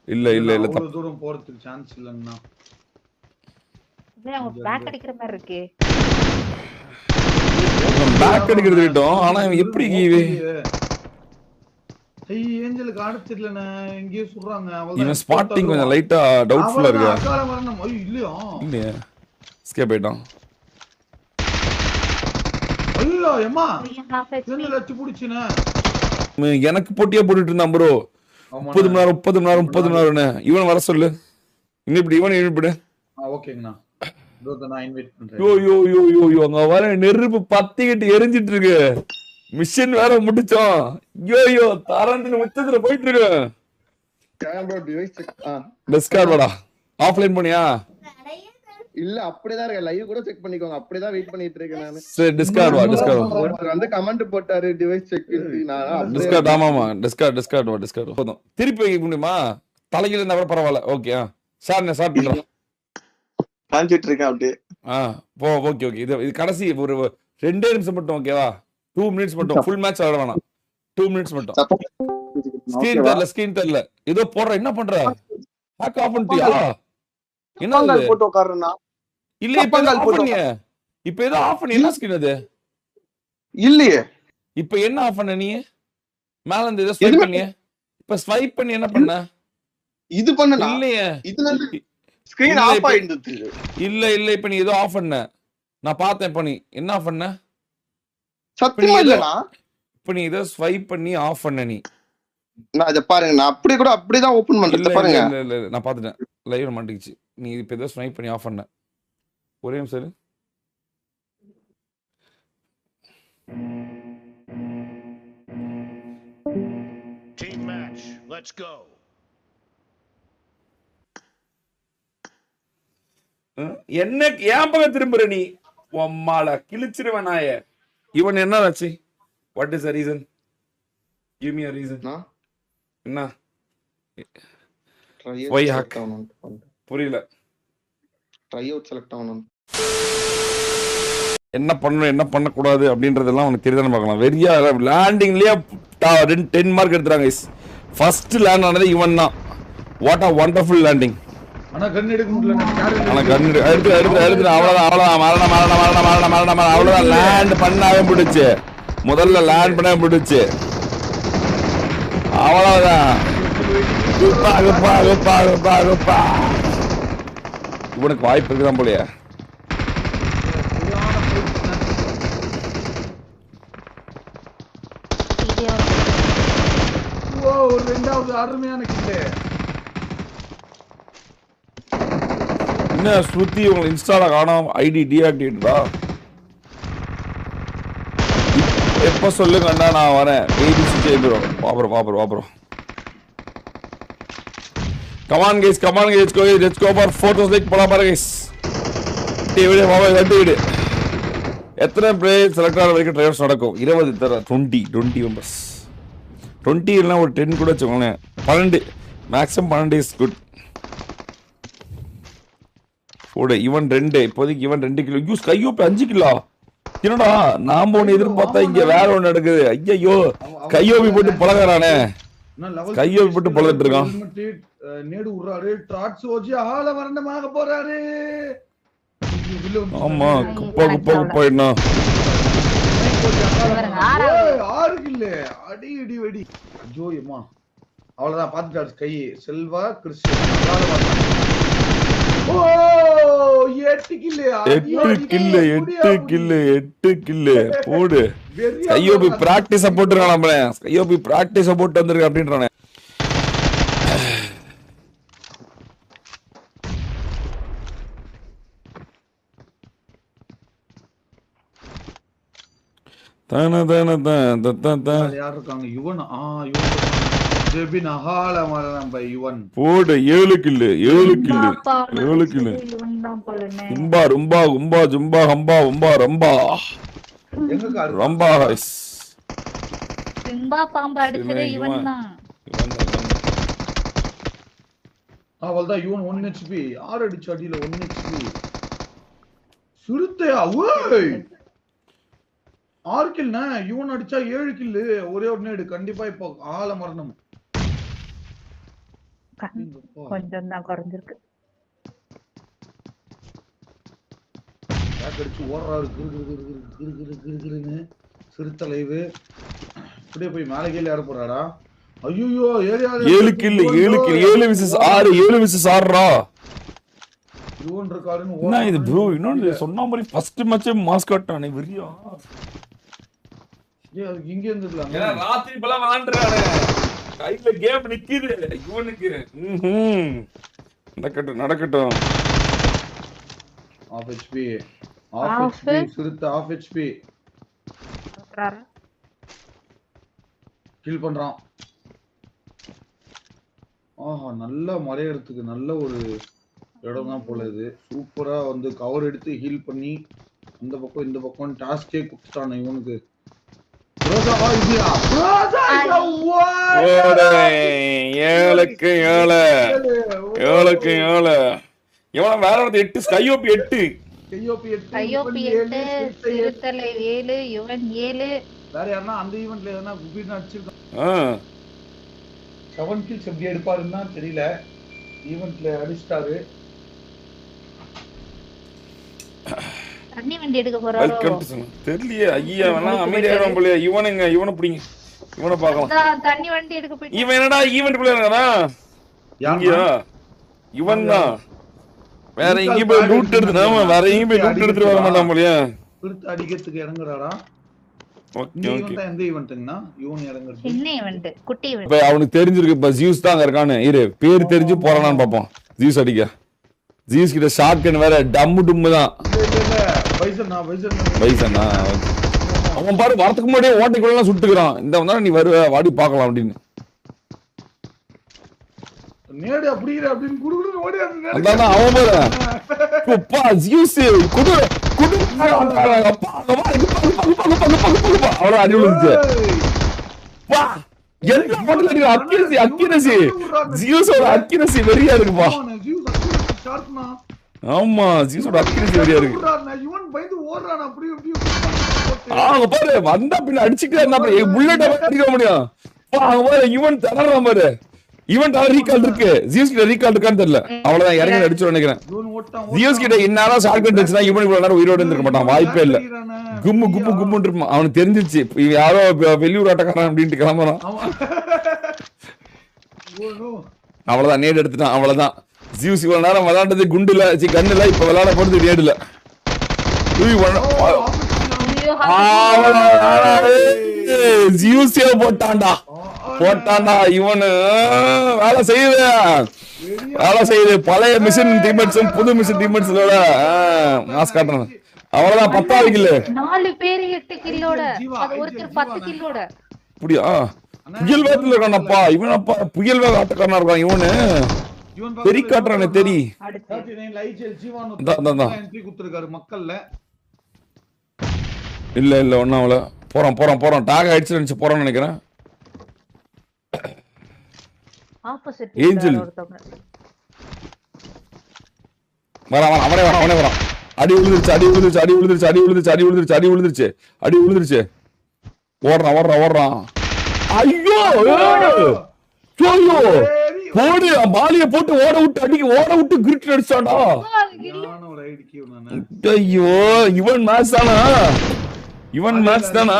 இல்ல இல்ல இல்ல அவ்வளவு தூரம் போறதுக்கு சான்ஸ் இல்லன்னா. பேக் அடிக்கிற மாதிரி இருக்கு. பேக் அடிக்கிறது விட்டோம். ஆனா எப்படி ஏஞ்சலுக்கு அடிச்சிடலண்ணே, எங்கேயோ சொல்றாங்க. இவன் ஸ்பாட்டிங் கொஞ்சம் லைட்டா டவுட்ஃபுல்லா இருக்கு. அக்கால வரணும். இல்லையா இல்லையா ஸ்கேப் ஆயிட்டான். ஐயோ எம்மா என்ன லட்சம் புடிச்சுனே. எனக்கு போட்டியா போட்டுட்டு இருந்தான் ப்ரோ. 30 மணி நேரம் இவன் வர சொல்லு. இன்னும் இவன் இழுப்பிடு. ஓகேங்கண்ணா. நான் இன்வைட் பண்றேன். யோ யோ யோ யோ யோ அங்க வர நெருப்பு பத்திக்கிட்டு எரிஞ்சிட்டு இருக்கு. மிஷன் வேற முடிச்சோம். யோ யோ தரண்டின உச்சத்துல போயிட்டு இருக்கு. டிஸ்கார்டா ஆஃப்லைன் பண்ணியா? இல்ல அப்படிதான் இருக்கு. லைவ் கூட செக் பண்ணிக்கோங்க. அப்படிதான் வெயிட் பண்ணிட்டு இருக்கேன் நானு. சரி டிஸ்கார்ட் ஒருத்தர் வந்து கமெண்ட் போட்டாரு டிவைஸ் செக். டிஸ்கார்ட் ஆமாமா டிஸ்கார்ட் போதும். திருப்பி வைக்க முடியுமா? தலையில இருந்தா கூட பரவாயில்ல. ஓகே சார் ஸ்டார்ட் பண்றேன். காஞ்சிட்டு இருக்கேன் அப்படியே. போ ஓகே ஓகே. இது கடைசி ஒரு 2 நிமிஷம் மட்டும் ஓகேவா? 2 மினிட்ஸ் மட்டும். ஃபுல் மேட்ச் ஆட வேணாம். 2 மினிட்ஸ் மட்டும். ஸ்கிரீன் தெரியல. ஏதோ போடுற என்ன பண்ற? ஹேக் ஆஃப் பண்ணிட்டியா? என்ன போட்டு உட்காருனா? இல்ல இப்ப ஆஃப் பண்ணிய. இப்ப ஏதோ ஆஃப் பண்ணி என்ன ஸ்கிரீன் அது? இல்லையே. இப்ப என்ன ஆஃப் பண்ண நீ? மேல இருந்து ஏதோ ஸ்வைப் பண்ணிய. இப்ப ஸ்வைப் பண்ணி என்ன பண்ண? இது பண்ணனா? இல்லையே. இதுல ஸ்கிரீன் ஆஃப் ஆயிடுது. இல்ல இல்ல இப்ப நீ ஏதோ ஆஃப் பண்ண. நான் பார்த்தேன். இப்ப நீ என்ன ஆஃப் பண்ண? சத்தியமா இல்லனா? இப்ப நீ ஏதோ ஸ்வைப் பண்ணி ஆஃப் பண்ண நீ. நான் இத பாருங்க. நான் அப்படியே தான் ஓபன் பண்றேன் பாருங்க. இல்ல இல்ல இல்ல நான் பார்த்துட்டேன். லைவ்ல மாட்டிக்கிச்சு. நீ இப்ப ஏதோ ஸ்வைப் பண்ணி ஆஃப் பண்ண. ஒரே நிமிஷம் இரு. Team match. Let's go. என்ன ஏன் பக்கம் திரும்புற நீ? உம்மால கிழிச்சிருவேன் நாய. இவன் என்ன ஆச்சு? What is the reason? Give me a reason. என்ன? Why hack? புரியல. ட்ரை அவுட் செலக்ட் ஆகணும். என்ன பண்ணணும் என்ன பண்ணக்கூடாது அப்படின்றதெல்லாம் உனக்கு தெரியுதான்னு பார்க்கலாம். வெறியா லேண்டிங்லயே 10 மார்க் எடுத்துறாங்க. ஃபர்ஸ்ட் லேண்ட் ஆனது இவன் தான். What a wonderful landing. ஆனா கன் எடுக்க முடியல. ஆனா கன் எடுத்து அவ்வளவுதான் மரணம் அவ்வளவுதான். லேண்ட் பண்ணாவே முடிச்சு. முதல்ல லேண்ட் பண்ண முடிச்சு. அவ்வளவுதான். இவனுக்கு வாய்ப்பு இருக்குதான் போலயே. ரெண்டாவது அருமையான கில்லு. என்ன ஸ்ருதி உங்களை இன்ஸ்டால காணோம். ஐடி டீஆக்டிவேட்டா? எப்ப சொல்லுங்க அண்ணா நான் வரேன். ஏபிசி ப்ரோ பாப்பறோம். Come on guys, let's go for photos like போலாம் பாருங்க guys. வீடியோ பாபா வந்து எத்தனை பிளேயர் செலக்ட் ஆகிற வரைக்கும் ட்ரைவர்ஸ் நடக்கும்? 20 மெம்பர்ஸ். 20 இல்லைனா ஒரு 10 கூட வச்சுக்கோங்களேன். 12 மேக்ஸிமம் 12 இஸ் குட். போடு. இவன் 2 இப்போதைக்கு இவன் 2 கிலோ. Use கையோப்பி 5 kilo. என்னடா நாம ஒண்ணு எதிர்பார்த்தா இங்க வேற ஒண்ணு நடக்குது. ஐயோ கையோப்பி போட்டு பழகிறானே. கையோப்பி போட்டு பழகிட்டு இருக்கான். நேடு உறாரு. ட்ராட்ஸ் ஓஜி ஆள வரண்டமாக போறாரு. ஆமா குப்பா என்ன? 6 கில்லு. அடி வெடி. ஐயோ அம்மா. அவ்வளவுதான் பாத்துட்டாரு கை. செல்வா கிறிஸ்டியன். ஓ 8 கில்லு போடு. கையோபி பிராக்டிஸ போட்டுருக்கான். நம்மள கையோபி பிராக்டிஸ போட்டு வந்திருக்க அப்படின்றானே. யார் இருக்காங்க? யுவன். ஜெபின் அகால மரணம் பை யுவன். போடு. 7 கில்லு. கும்பா ஜும்பா ஹம்பா உம்பா ரம்பா. எங்க ரம்பா ஹைஸ். சிம்பா பாம்பு அடிச்சதே இவன் தான். அவள்தான் யுவன் 1 HP. 6 அடிச்ச அடியில 1 HP. சுருத்தையா? ஓய் 6 கில்னா யுவன் அடிச்சா 7 கில்லு. ஒரே ஒரு நேடு. கண்டிப்பா இப்போ ஆள மரணம். கொஞ்சம் தான் குறைஞ்சிருக்கு. அடிச்சு ஓடுறாரு கிருன்னு சிறுத்தலைவு. இப்படியே போய் மேலே கீழே ஏற போறாடா. ஐயோ ஏரியா 7 கில் 7 விசஸ் 6 யுவன் இருக்காருன்னு என்ன இது ப்ரோ? இன்னொன்னு சொன்ன மாதிரி ஃபர்ஸ்ட் மேட்சே மாஸ் காட்டானே வெறியா. அதுக்கு இங்க இருந்துக்கலாம். ஏன்னா ராத்திரி பல விளையாண்டுறானே. கையில கேம் நிக்குது யுவனுக்கு. நடக்கட்டும். ஆஃப் ஹெச்பி சிறுத்தை ஆஃப் ஹெச்பி கில் பண்றான். ஆஹா, நல்ல மறையறதுக்கு நல்ல ஒரு இடம் தான் போல இது. சூப்பரா வந்து கவர் எடுத்து ஹீல் பண்ணி அந்த பக்கம் இந்த பக்கம் டாஸ்கே கொடுத்துட்டான் இவனுக்கு. ஏழுக்கு 7 எவ்வளவு வேற 8 கையோப்பி 8 சிறுத்தலை 7 யுவன் 7. வேற யாருன்னா அந்த ஈவென்ட்ல எதனா குபினா அடிச்சிருக்கான். 7 கில்ஸ் எப்படி எடுப்பாருன்னா தெரியல. ஈவென்ட்ல அடிச்சிட்டாரு. தண்ணி வண்டி எடுக்க போறாரோ தெரியலையே. ஐயா வேணா அமைதியாயிரும் போல. இவனை பிடிங்க. இவனை பார்க்கலாம். தண்ணி வண்டி எடுக்க போய் இவன் என்னடா ஈவென்ட் குள்ள இருக்கானா? இங்கயா இவன் தான். வேற எங்கேயும் போய் லூட் எடுத்துட்டு வர மாட்டான் போலயா. பிடித்து அடிக்கிறதுக்கு இறங்குறாரா? Okay okay. எந்த ஈவென்ட்னா யுவன் இறங்குறது சின்ன ஈவென்ட், குட்டி ஈவென்ட். இப்ப அவனுக்கு தெரிஞ்சிருக்கு இப்ப ஜியூஸ் தான் அங்க இருக்கானு. இரு பேர் தெரிஞ்சு போறானான்னு பாப்போம். ஜியூஸ் அடிக்க. ஜியூஸ் கிட்ட ஷாட்கன் வேற டம்மு தான். பைசனா அவன் பாரு வரதுக்கு முன்னாடியே ஓட்டைக்குள்ள சுட்டுக்கிறான். இந்த வந்தா நீ வருவ வாடி பார்க்கலாம் அப்படின்னு. நேடு அப்படிங்கற அப்படினு குடுகுடு ஓடி அந்த அதான் அவன் பாரு. அப்பா ஜியூஸ் குடு அப்பா அவள அடி விழுந்துச்சு. வா எல்லா போட்ல அக்யூரசி ஜியூஸோட அக்யூரசி வெறியா இருக்குப்பா. ஆமா ஜியூஸோட அக்யூரசி வெறியா இருக்கு. யுவன் பயந்து ஓடுறான். அப்படி பாரு வந்தா பின்ன அடிச்சுக்கிட்டே என்ன புல்லட் அடிக்க முடியும். பாரு யுவன் தரறான் பாரு. ஈவென்ட் ரீகால் இருக்கு. ஜியூஸ் கிட்ட ரீகால் இருக்கான்னு தெரியல. அவ்வளவுதான் இறங்கி அடிச்சு நினைக்கிறேன். ஜியூஸ் கிட்ட இன்னாலும் ஷாட்கன் இருந்துச்சுன்னா இவன் இவ்வளவு நேரம் உயிரோடு இருந்திருக்க மாட்டான். வாய்ப்பே இல்ல. கும்முன்னு இருப்பான். அவனுக்கு தெரிஞ்சிச்சு யாரோ வெளியூர் ஆட்டக்காரன் அப்படின்ட்டு கிளம்புறான். அவ்வளவுதான் நேடு எடுத்துட்டான். அவ்வளவுதான் ஜியூஸ் இவ்வளவு நேரம் விளையாண்டது குண்டுல கண்ணுல இப்ப விளையாட போறது நேடுல. ஜியூஸே போட்டான்டா இவனு. வேலை செய்யுது பழைய மிஷின் டீம்மேட்ஸும் புது மிஷின் டீம்மேட்ஸோட மாஸ் காட்டுறான். அவ்வளவுதான் 10வது கில். 4 பேர் 8 கில்லோட ஒருத்தர் 10 கில்லோட. அப்படியா? புயல் வேகத்துல இருக்கானப்பா இவன். அப்பா புயல் வேக ஆட்டக்காரனா இருக்கான் இவனு. தெரி காட்டுறானே தெரி. இல்ல ஒன்னாவல போறான் டாக் ஆயிடுச்சு நினைச்சு போறான்னு நினைக்கிறேன். ஆப்போசிட் ஏஞ்சல் அவனே வரான். அடி விழுந்துருச்சு. ஓடுறான். ஐயோ போடு மாலிய போட்டு ஓட விட்டு கிரிட் அடிச்சான்டா. ஐயோ இவன் மேட்ச் தானா?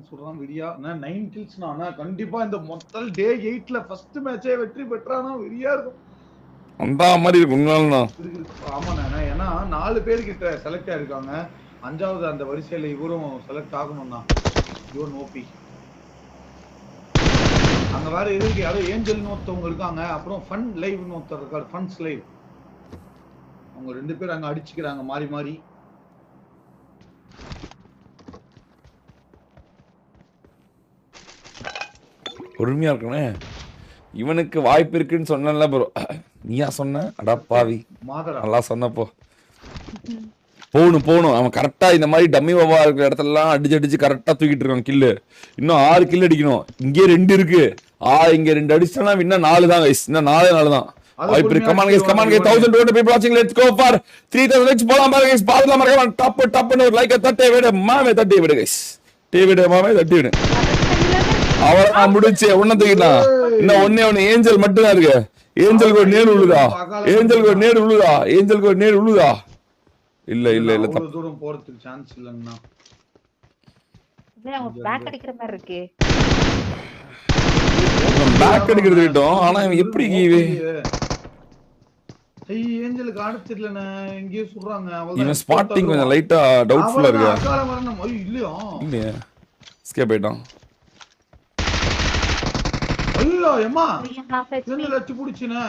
சொல்றான் விடியா 9 கில்ஸ்னா கண்டிப்பா இந்த மொத்தல் டே 8ல ஃபர்ஸ்ட் மேட்சே வெற்றி பெற்றானா வெறியா இருக்கும். அந்த மாதிரி இருக்கு உண்மையாலும்தான். ஆமாண்ணா ஏன்னா 4 பேர் கிட்ட செலக்ட் ஆயிருக்காங்க. 5வது அந்த வரிசையில இவரும் செலக்ட் ஆகணும்னா யுவன் ஓபி. அங்க வேற இருக்கு யாரோ ஏஞ்சல்னு ஒருத்தவங்க இருக்காங்க. அப்புறம் ஃபன் லைவ்னு ஒருத்தர் இருக்காரு. Funs live. அவங்க 2 பேர் அங்க அடிச்சுக்கிறாங்க மாறி. பொறுமையா இருக்கனே. இவனுக்கு வாய்ப்பு இருக்குன்னு சொன்னல ப்ரோ. நீயா சொன்ன? அடப்பாவி நல்லா சொன்னப்போ. போகணும் அவன் கரெக்டா இந்த மாதிரி டம்மி பாபா இருக்கிற இடத்துலலாம் அடிச்சு கரெக்டா தூக்கிட்டு இருக்கான் கில்லு. இன்னும் 6 கில் அடிக்கணும். இங்கே 2 இருக்கு. இங்க 2 அடிச்சா இன்னும் 4 தான் கைஸ். இன்னும் 4 தான் வாய்ப்பு இருக்கு. Come on guys 1200 people watching. Let's go for 3000 likes போலாம் பாருங்க கைஸ். பாருங்க மறக்காம டாப்னு ஒரு லைக் தட்டி விடு கைஸ். தட்டி விடு. அவளை முடிச்சு உன்ன தூக்கிட்டான். இன்னும் ஒண்ணு ஏஞ்சல் மட்டும் தான் இருக்கு. ஏஞ்சலுக்கு ஒரு நேடு விழுதா? ஏஞ்சலுக்கு ஒரு நேடு விழுதா? ஏஞ்சலுக்கு ஒரு நேடு விழுதா? இல்ல அவ்வளவு தூரம் போறதுக்கு சான்ஸ் இல்லன்னா. பேக் அடிக்கிற மாதிரி இருக்கு. பேக் அடிக்கிறது விட்டோம். ஆனா இவன் எப்படி ஏஞ்சலுக்கு அடுத்து இல்லண்ணே எங்கேயோ சொல்றாங்க. இவன் ஸ்பாட்டிங் கொஞ்சம் லைட்டா டவுட்ஃபுல்லா இருக்கு. அகால மரணம் இல்லையா? இல்லையா ஸ்கேப் ஆயிட்டான். ஐயோ ஏமா என்ன லட்சி புடிச்சினே.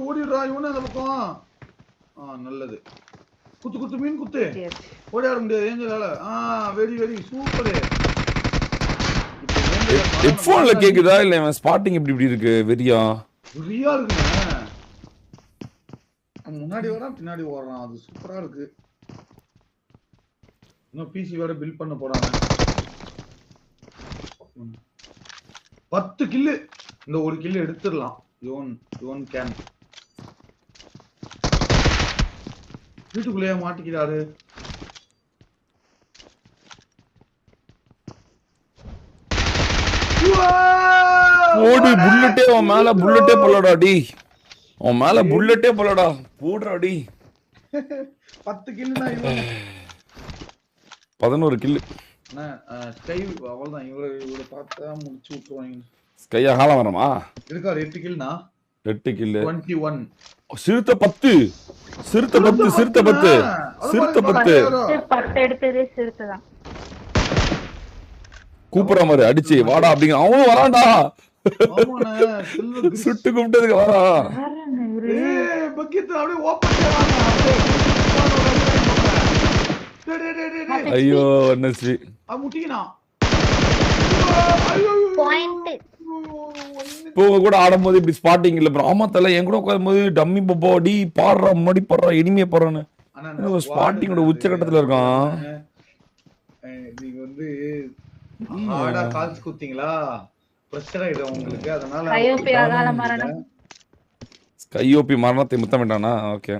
ஓடிடுறா இவனே அந்த பக்கம். நல்லது. குத்து மீன் குத்து. ஓடியாட முடியாது ஏஞ்சலால. Very super. ஹெட்போன்ல கேக்குதா இல்ல இவன் ஸ்பாட்டிங் இப்படி இருக்கு? வெரியா இருக்குங்க. முன்னாடி வரான் பின்னாடி ஓடுறான். அது சூப்பரா இருக்கு. இன்னும் பிசி வேற பில்ட் பண்ண போறாங்க. 10 கில்லு. இந்த ஒரு கில்லு எடுத்துடலாம். யுவன் கேன் வீட்டுக்குள்ளேயே மாட்டிக்கிறாரு. ஓடி புல்லட்டே அவன் மேல புல்லட்டே போலடா டி. அவன் மேல புல்லட்டே போலடா. போடுறா டி. 10 கில்லுனா இவன் 11 கில்லு. ஸ்கை அவ்வளவுதான். இவரை பார்த்தா முடிச்சு விட்டுருவாங்க. ஸ்கையா காலம் வரமா இருக்காரு 8 கில்னா. 8 கில்லு 21. சிறுத்தை 10 எடுத்ததே சிறுத்தை தான். கூப்பிடுற மாதிரி அடிச்சு வாடா அப்படிங்க. அவனும் வரான்டா. சுட்டு கூப்பிட்டதுக்கு வரா. ஐயோ நஸ்வி இப்போ கூட ஆடும்போது இப்படி ஸ்பாட்டிங் இல்ல ப்ரோ. ஆமா தல என் கூட உட்காரும்போது டம்மி பாடி பாடுறா முன்னாடி பாடுறா இனிமே பாடுறான்னு ஸ்பாட்டிங்கோட உச்சகட்டத்துல இருக்கான். நீங்க வந்து ஹார்டா கால்ஸ் குத்தீங்களா பிரஷர் ஆயிடும் உங்களுக்கு. அதனால கையோபி மரணத்தை முத்தமிட்டானா? ஓகே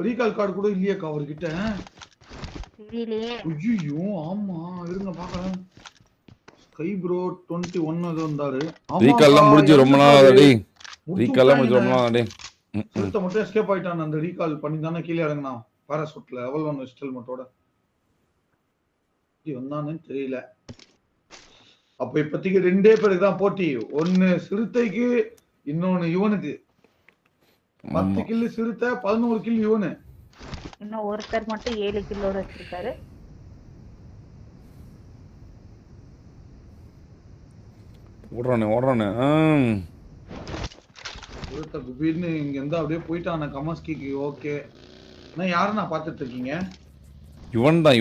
ரீகால் கார்டு கூட இல்லையா அவர்கிட்ட? ஐயோ ஆமா இருங்க பாக்கலாம். ஸ்கை ப்ரோ 21 அது வந்தாரு. ரீகால்லாம் முடிஞ்சு ரொம்ப நாள் ஆகுது. ரீகால்லாம் முடிஞ்சு ரொம்ப நாள் ஆகுது. சுத்த மட்டும் எஸ்கேப் ஆயிட்டான். அந்த ரீகால் பண்ணி தானே கீழே இறங்கினான் பாராசூட்ல. லெவல் 1 வெஸ்டல் மட்டோட வந்தானு தெரியல. அப்ப இப்போதைக்கு 2 பேருக்கு தான் போட்டி. ஒன்னு சிறுத்தைக்கு இன்னொன்னு யுவனுக்கு. 10 கில்லு சிறுத்தை 11 கில்லு யுவனு. இன்னும் ஒருத்தர் மட்டும் 7 கில்லோட வச்சிருக்காரு. ஓடுறானே சிறுத்தை குபீர்னு இங்க இருந்தா அப்படியே போயிட்டான கமஸ்கிக்கு. ஓகே நான் யாரை நான் பாத்துட்டு இருக்கீங்க? யுவன் தான்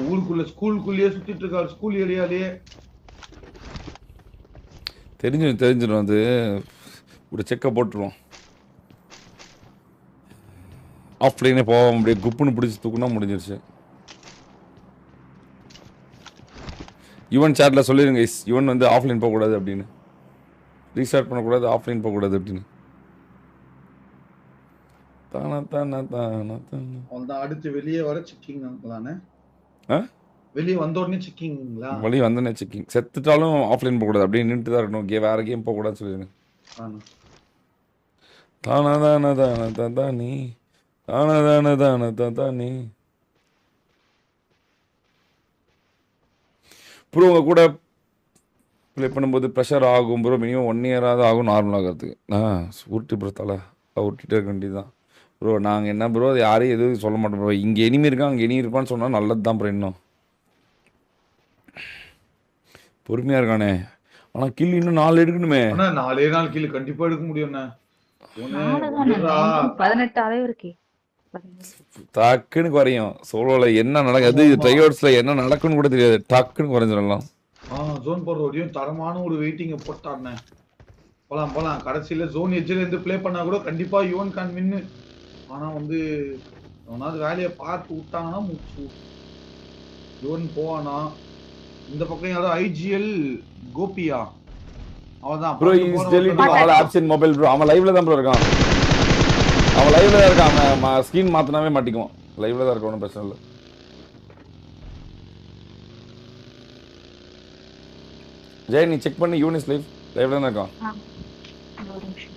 ஊருக்குள்ள ஸ்கூலுக்குள்ளேயே சுத்திட்டு இருக்காரு. ஸ்கூல் ஏரியாலேயே தெரிஞ்சிடும். அது ஒரு செக்க போட்டுருவோம். ஆஃப்லைனே போவோம். அப்படியே குப்புன்னு பிடிச்சி தூக்குனா முடிஞ்சிருச்சு. யுவன் சாட்ல சொல்லிடுங்க யுவன் வந்து ஆஃப்லைன் போகக்கூடாது அப்படின்னு. ரீஸ்டார்ட் பண்ணக்கூடாது, ஆஃப்லைன் போகக்கூடாது அப்படின்னு. அடுத்து வெளியே வர செக்கிங் தானே? வெளியே வந்த உடனே செக்கிங்களா? வெளியே வந்தோடனே செக்கிங். செத்துட்டாலும் ஆஃப்லைன் போகக்கூடாது, அப்படியே நின்றுட்டு தான் இருக்கணும். வேற கேம் போகக்கூடாதுன்னு சொல்லிடுங்க. தானே ப்ரோ உங்க கூட ப்ளே பண்ணும்போது ப்ரெஷர் ஆகும் ப்ரோ. மினிமம் 1 இயராவது ஆகும் நார்மல் ஆகிறதுக்கு. உருட்டி ப்ரோ தலை உருட்டிட்டு இருக்க வேண்டியதுதான் ப்ரோ. நாங்கள் என்ன ப்ரோ யாரையும் எதுவும் சொல்ல மாட்டோம் ப்ரோ. இங்கே எனிமி இருக்கான் அங்கே எனிமி இருப்பான்னு சொன்னால் நல்லது தான் ப்ரோ. இன்னும் பொறுமையாக இருக்கானே. ஆனால் கில் இன்னும் 4 எடுக்கணுமே. 4 கில் கண்டிப்பாக எடுக்க முடியும்ண்ணே. 18 அளவு இருக்கு. டக்குன்னு குறையும். சோலோல என்ன நடக்குது, ட்ரைஅவுட்ஸ்ல என்ன நடக்குன்னு கூட தெரியாது. டக்குன்னு குறைஞ்சிடலாம். ஜோன் போடுறோடையும் தரமான ஒரு வெயிட்டிங்க போட்டாருண்ணே. போலாம் கடைசியில ஜோன் எட்ஜ்ல இருந்து ப்ளே பண்ணா கூட கண்டிப்பா யுவன் கான் வின்னு. ஆனா வந்து அவனாவது வேலையை பார்த்து விட்டாங்கன்னா முடிச்சு யுவன் போவானா. இந்த பக்கம் யாரோ IGL கோபியா அவதான் bro is deleting all apps in mobile bro. அவன் லைவ்ல தான் ப்ரோ இருக்கான். அவன் லைவ்ல தான் இருக்கான். அவன் ஸ்கிரீன் மாத்தினாவே மாட்டிக்குவான். லைவ்ல தான் இருக்க ஒன்றும் பிரச்சனை இல்லை. ஜெய் நீ செக் பண்ணி யூனிஸ் லைவ்ல தானே இருக்கோம். ஒரு நிமிஷம்.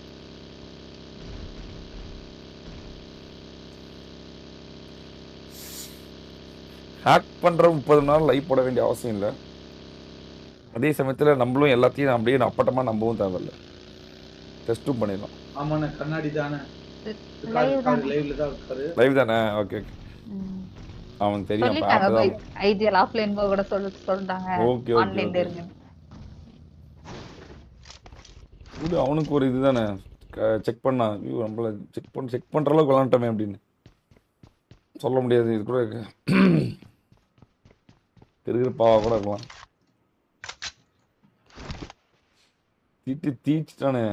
ஹேக் பண்ணுற 30 நாள் லைவ் போட வேண்டிய அவசியம் இல்லை. அதே சமயத்தில் நம்மளும் எல்லாத்தையும் அப்படியே அப்பட்டமாக நம்பவும் தேவையில்ல. டெஸ்ட்டும் பண்ணிடலாம். ஆமாண்ணே கண்ணாடி தானே லைவ் தானே. ஓகே ஓகே அவனுக்கு தெரியும். சொல்லிட்டாங்க ஐடியல் ஆஃப்லைன் கூட சொல்லிட்டாங்க. ஓகே ஆன்லைன்ல இருங்க. இது அவனுக்கு ஒரு இதுதானே செக் பண்ணா ஐயோ நம்மள செக் பண்ற அளவுக்கு விளாண்டமே அப்படின்னு சொல்ல முடியாது. இது கூட இருக்கிற பாவா கூட இருக்கலாம். தீச்சிட்டானே.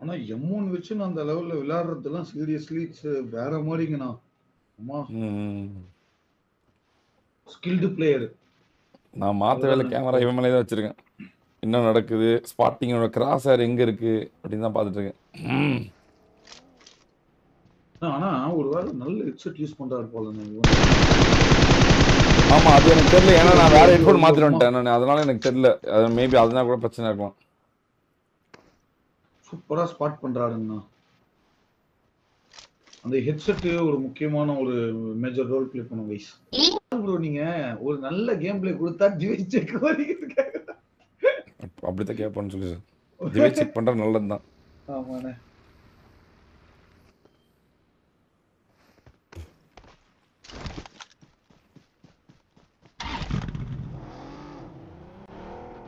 ஆனா M1 வச்சு நான் அந்த லெவல்ல விளையாடுறதுலாம் சீரியஸ்லி வேற மாதிரிங்கண்ணா. அம்மா ஸ்கில்டு பிளேயர். நான் மாத்த வேலை கேமரா இவன் மேலே தான் வச்சிருக்கேன். என்ன நடக்குது, ஸ்பாட்டிங்கோட கிராஸ் ஹேர் எங்க இருக்கு அப்படின்னு தான் பார்த்துட்டு இருக்கேன். ஆனா ஒருவேளை நல்ல ஹெட்செட் யூஸ் பண்றாரு போல. ஆமா அது எனக்கு தெரியல. ஏன்னா நான் வேற ஹெட்ஃபோன் மாத்திட்டு வந்துட்டேன் நான். அதனால எனக்கு தெரியல. அது மேபி அதனால கூட பிரச்சனை இருக்கலாம். சூப்பரா ஸ்பாட் பண்றாருங்கண்ணா. அந்த ஹெட்செட் ஒரு முக்கியமான ஒரு மேஜர் ரோல் ப்ளே பண்ணும் கைஸ். ப்ரோ நீங்க ஒரு நல்ல கேம் ப்ளே கொடுத்தா ஜிவி செக் பண்ணிக்கிறீங்க. அப்படிதான் கேட்பான்னு சொல்லி ஜிவி செக் பண்றது நல்லதுதான். ஆமாண்ணே.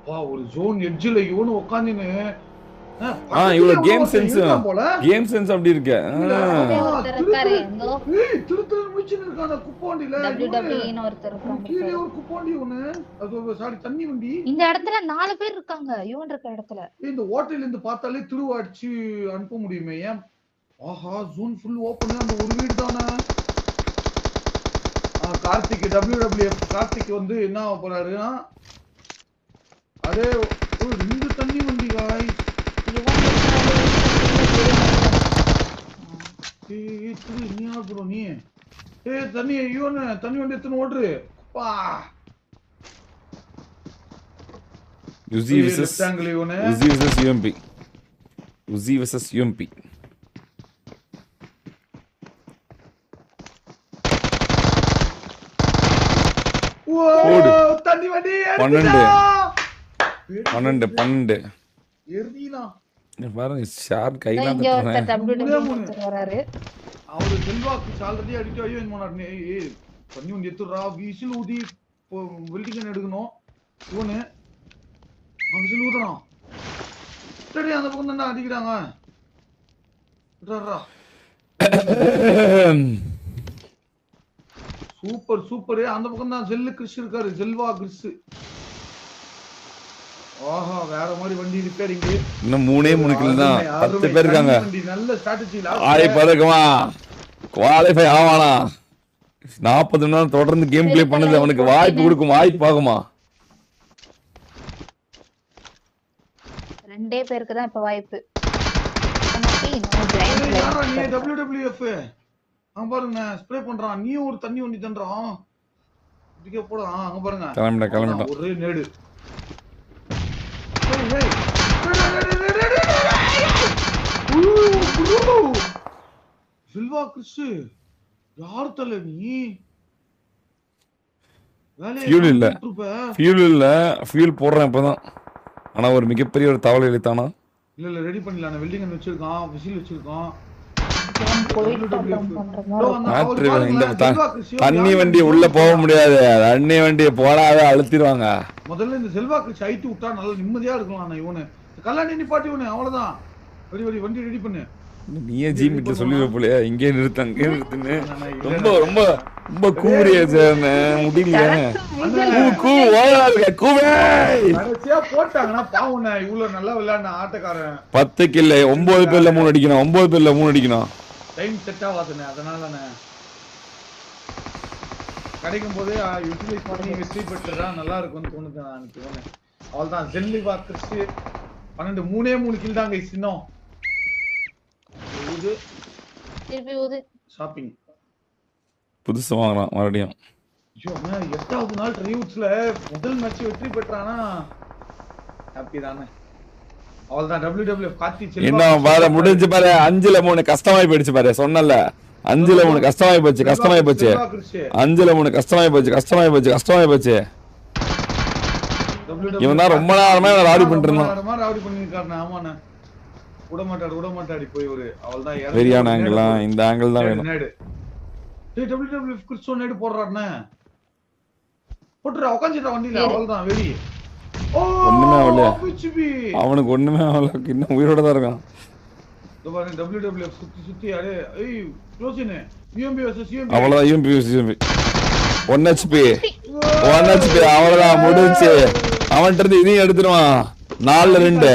வா ஒரு ஜோன் எட்ஜ்ல இவனு உட்கார்ந்துன்னு இவ்வளவு கேம் சென்ஸ் அப்படி இருக்கு. திருத்தல் முடிச்சுன்னு இருக்கான குப்பாண்டில WWE ஒருத்தர் இருக்காங்க. கீழே ஒரு குப்பாண்டி ஒண்ணு அது சாரி தண்ணி வண்டி. இந்த இடத்துல 4 பேர் இருக்காங்க. இவன் இருக்க இடத்துல இந்த ஹோட்டல்ல இருந்து பார்த்தாலே திருவ அடிச்சு அனுப்ப முடியுமே. ஏன் ஆஹா ஜோன் ஃபுல் ஓபன். அந்த ஒரு வீடு தானே. கார்த்திக் WWF கார்த்திக் வந்து என்ன ஆக போறாருன்னா அதே ஒரு 2 தண்ணி வண்டி காய். நீ தண்ணி தண்ணி வண்டி எத்தனை ஓடுறு பா. Uzi versus UMP. Uzi versus UMP. தண்ணி வண்டி 12 எர்தீனா பாருங்க ஷார்ட் கையில வராரு. அவரு செல்வாக்கு ஆல்ரெடி அடிச்சு ஐயோ என்ன தண்ணி வண்டி எடுத்துடுறா விசில் ஊதி வெல்டிங் எடுக்கணும். இவனு விசில் ஊதுறான். சரி அந்த பக்கம் தானே அடிக்கிறாங்க. Super super. அந்த பக்கம் தான் செல்லு கிறிஸ் இருக்காரு. செல்வா கிறிஸ். ஆஹா வேற மாதிரி வண்டி ரிப்பேரிங். இன்னும் 3 கிலோ தான். 10 பேர் இருக்காங்க. நல்ல ஸ்ட்ராட்டஜி. பதக்கமா குவாலிஃபை ஆவானா? 40 நாள் தொடர்ந்து கேம் பிளே பண்ணது அவனுக்கு வாய்ப்பு கொடுக்கும். வாய்ப்பு ஆகுமா? 2 பேருக்கு தான் இப்ப வாய்ப்பு. WWF அங்க பாருங்க ஸ்ப்ரே பண்றான். நீ ஒரு தண்ணி வண்டி தன்றான். இதுக்கே போடா. அங்க பாருங்க கிளம்பிட்டேன். ஒரே நேடு. சில்வா கிறிஸ் யார் தல நீ? ஃபியூல் இல்ல ஃபியூல் போடுறேன் இப்பதான். ஆனா ஒரு மிகப்பெரிய ஒரு தவளை இழுத்தானா. இல்ல ரெடி பண்ணிடலாம். நான் வெல்டிங் வச்சிருக்கான். விசில் வச்சிருக்கான். தண்ணி வண்டி உள்ள போக முடியாது. தண்ணி வண்டியை போடாத அழுத்திடுவாங்க. முதல்ல இந்த செல்வாக்கு சைட்டு விட்டா நல்லா நிம்மதியா இருக்கலாம். இவனு கல்யாணி நிப்பாட்டி இவனு அவ்வளவுதான். வண்டி ரெடி பண்ணு. நீயே ஜிமிட்ட சொல்லிடுற போலயா? இங்கே நிறுத்து அங்கே நிறுத்துன்னு ரொம்ப ரொம்ப ரொம்ப கூறிய முடியல. போட்டாங்கன்னா பாவன இவ்வளவு நல்லா விளையாடுன ஆட்டக்காரன். 10 கில்ல 9 பேர்ல 3 அடிக்கணும். 9 பேர்ல 3 அடிக்கணும். டைம் செட் ஆகாதுண்ணே. அதனால கிடைக்கும் போதே யூட்டிலைஸ் பண்ணி வெற்றி பெற்றுறா நல்லா இருக்கும்னு தோணுது. அவள்தான் செல்லிவா கிறிஸ் 3 கில் தாங்க. இன்னும் ஷாப்பிங் புதுசு வாங்கலாம் மறுபடியும். ஐயோ 8வது நாள் ட்ரைவுட்ஸ்ல முதல் மேட்ச் வெற்றி பெற்றானா ஹாப்பி தானே அவ்வளவுதான் WWF கார்த்தி இன்னும் பாரு முடிஞ்சு பாரு 5-3 கஷ்டமாயி போயிடுச்சு பாரு சொன்னல 5-3 கஷ்டமாயி போச்சு 5-3 கஷ்டமாயி போச்சு இவன் தான் ரொம்ப நேரமா ராடி பண்ணிட்டு இருந்தான் ராடி பண்ணிருக்காருண்ணா ஆமாண்ணா விட மாட்டாடி போய் ஒரு அவள்தான் சரியான ஆங்கிள் இந்த ஆங்கிள் தான் வேணும் WWF கிறிஸ்டோ நேடு போடுறாருண்ணே போட்டுறா உட்காந்துட்டா வண்டியில அவள்தான் வெடி ஒண்ணுமே ஆகல அவனுக்கு ஒண்ணுமே ஆகல இன்னும் உயிரோட தான் இருக்கான் WWF சுத்தி அடே ஏய் க்ளோசினே UMP vs UMP அவ்வளவுதான் UMP vs UMP 1 HP அவ்வளவுதான் முடிஞ்சு அவன்கிட்ட இருந்து இதையும் எடுத்துருவான் 4-2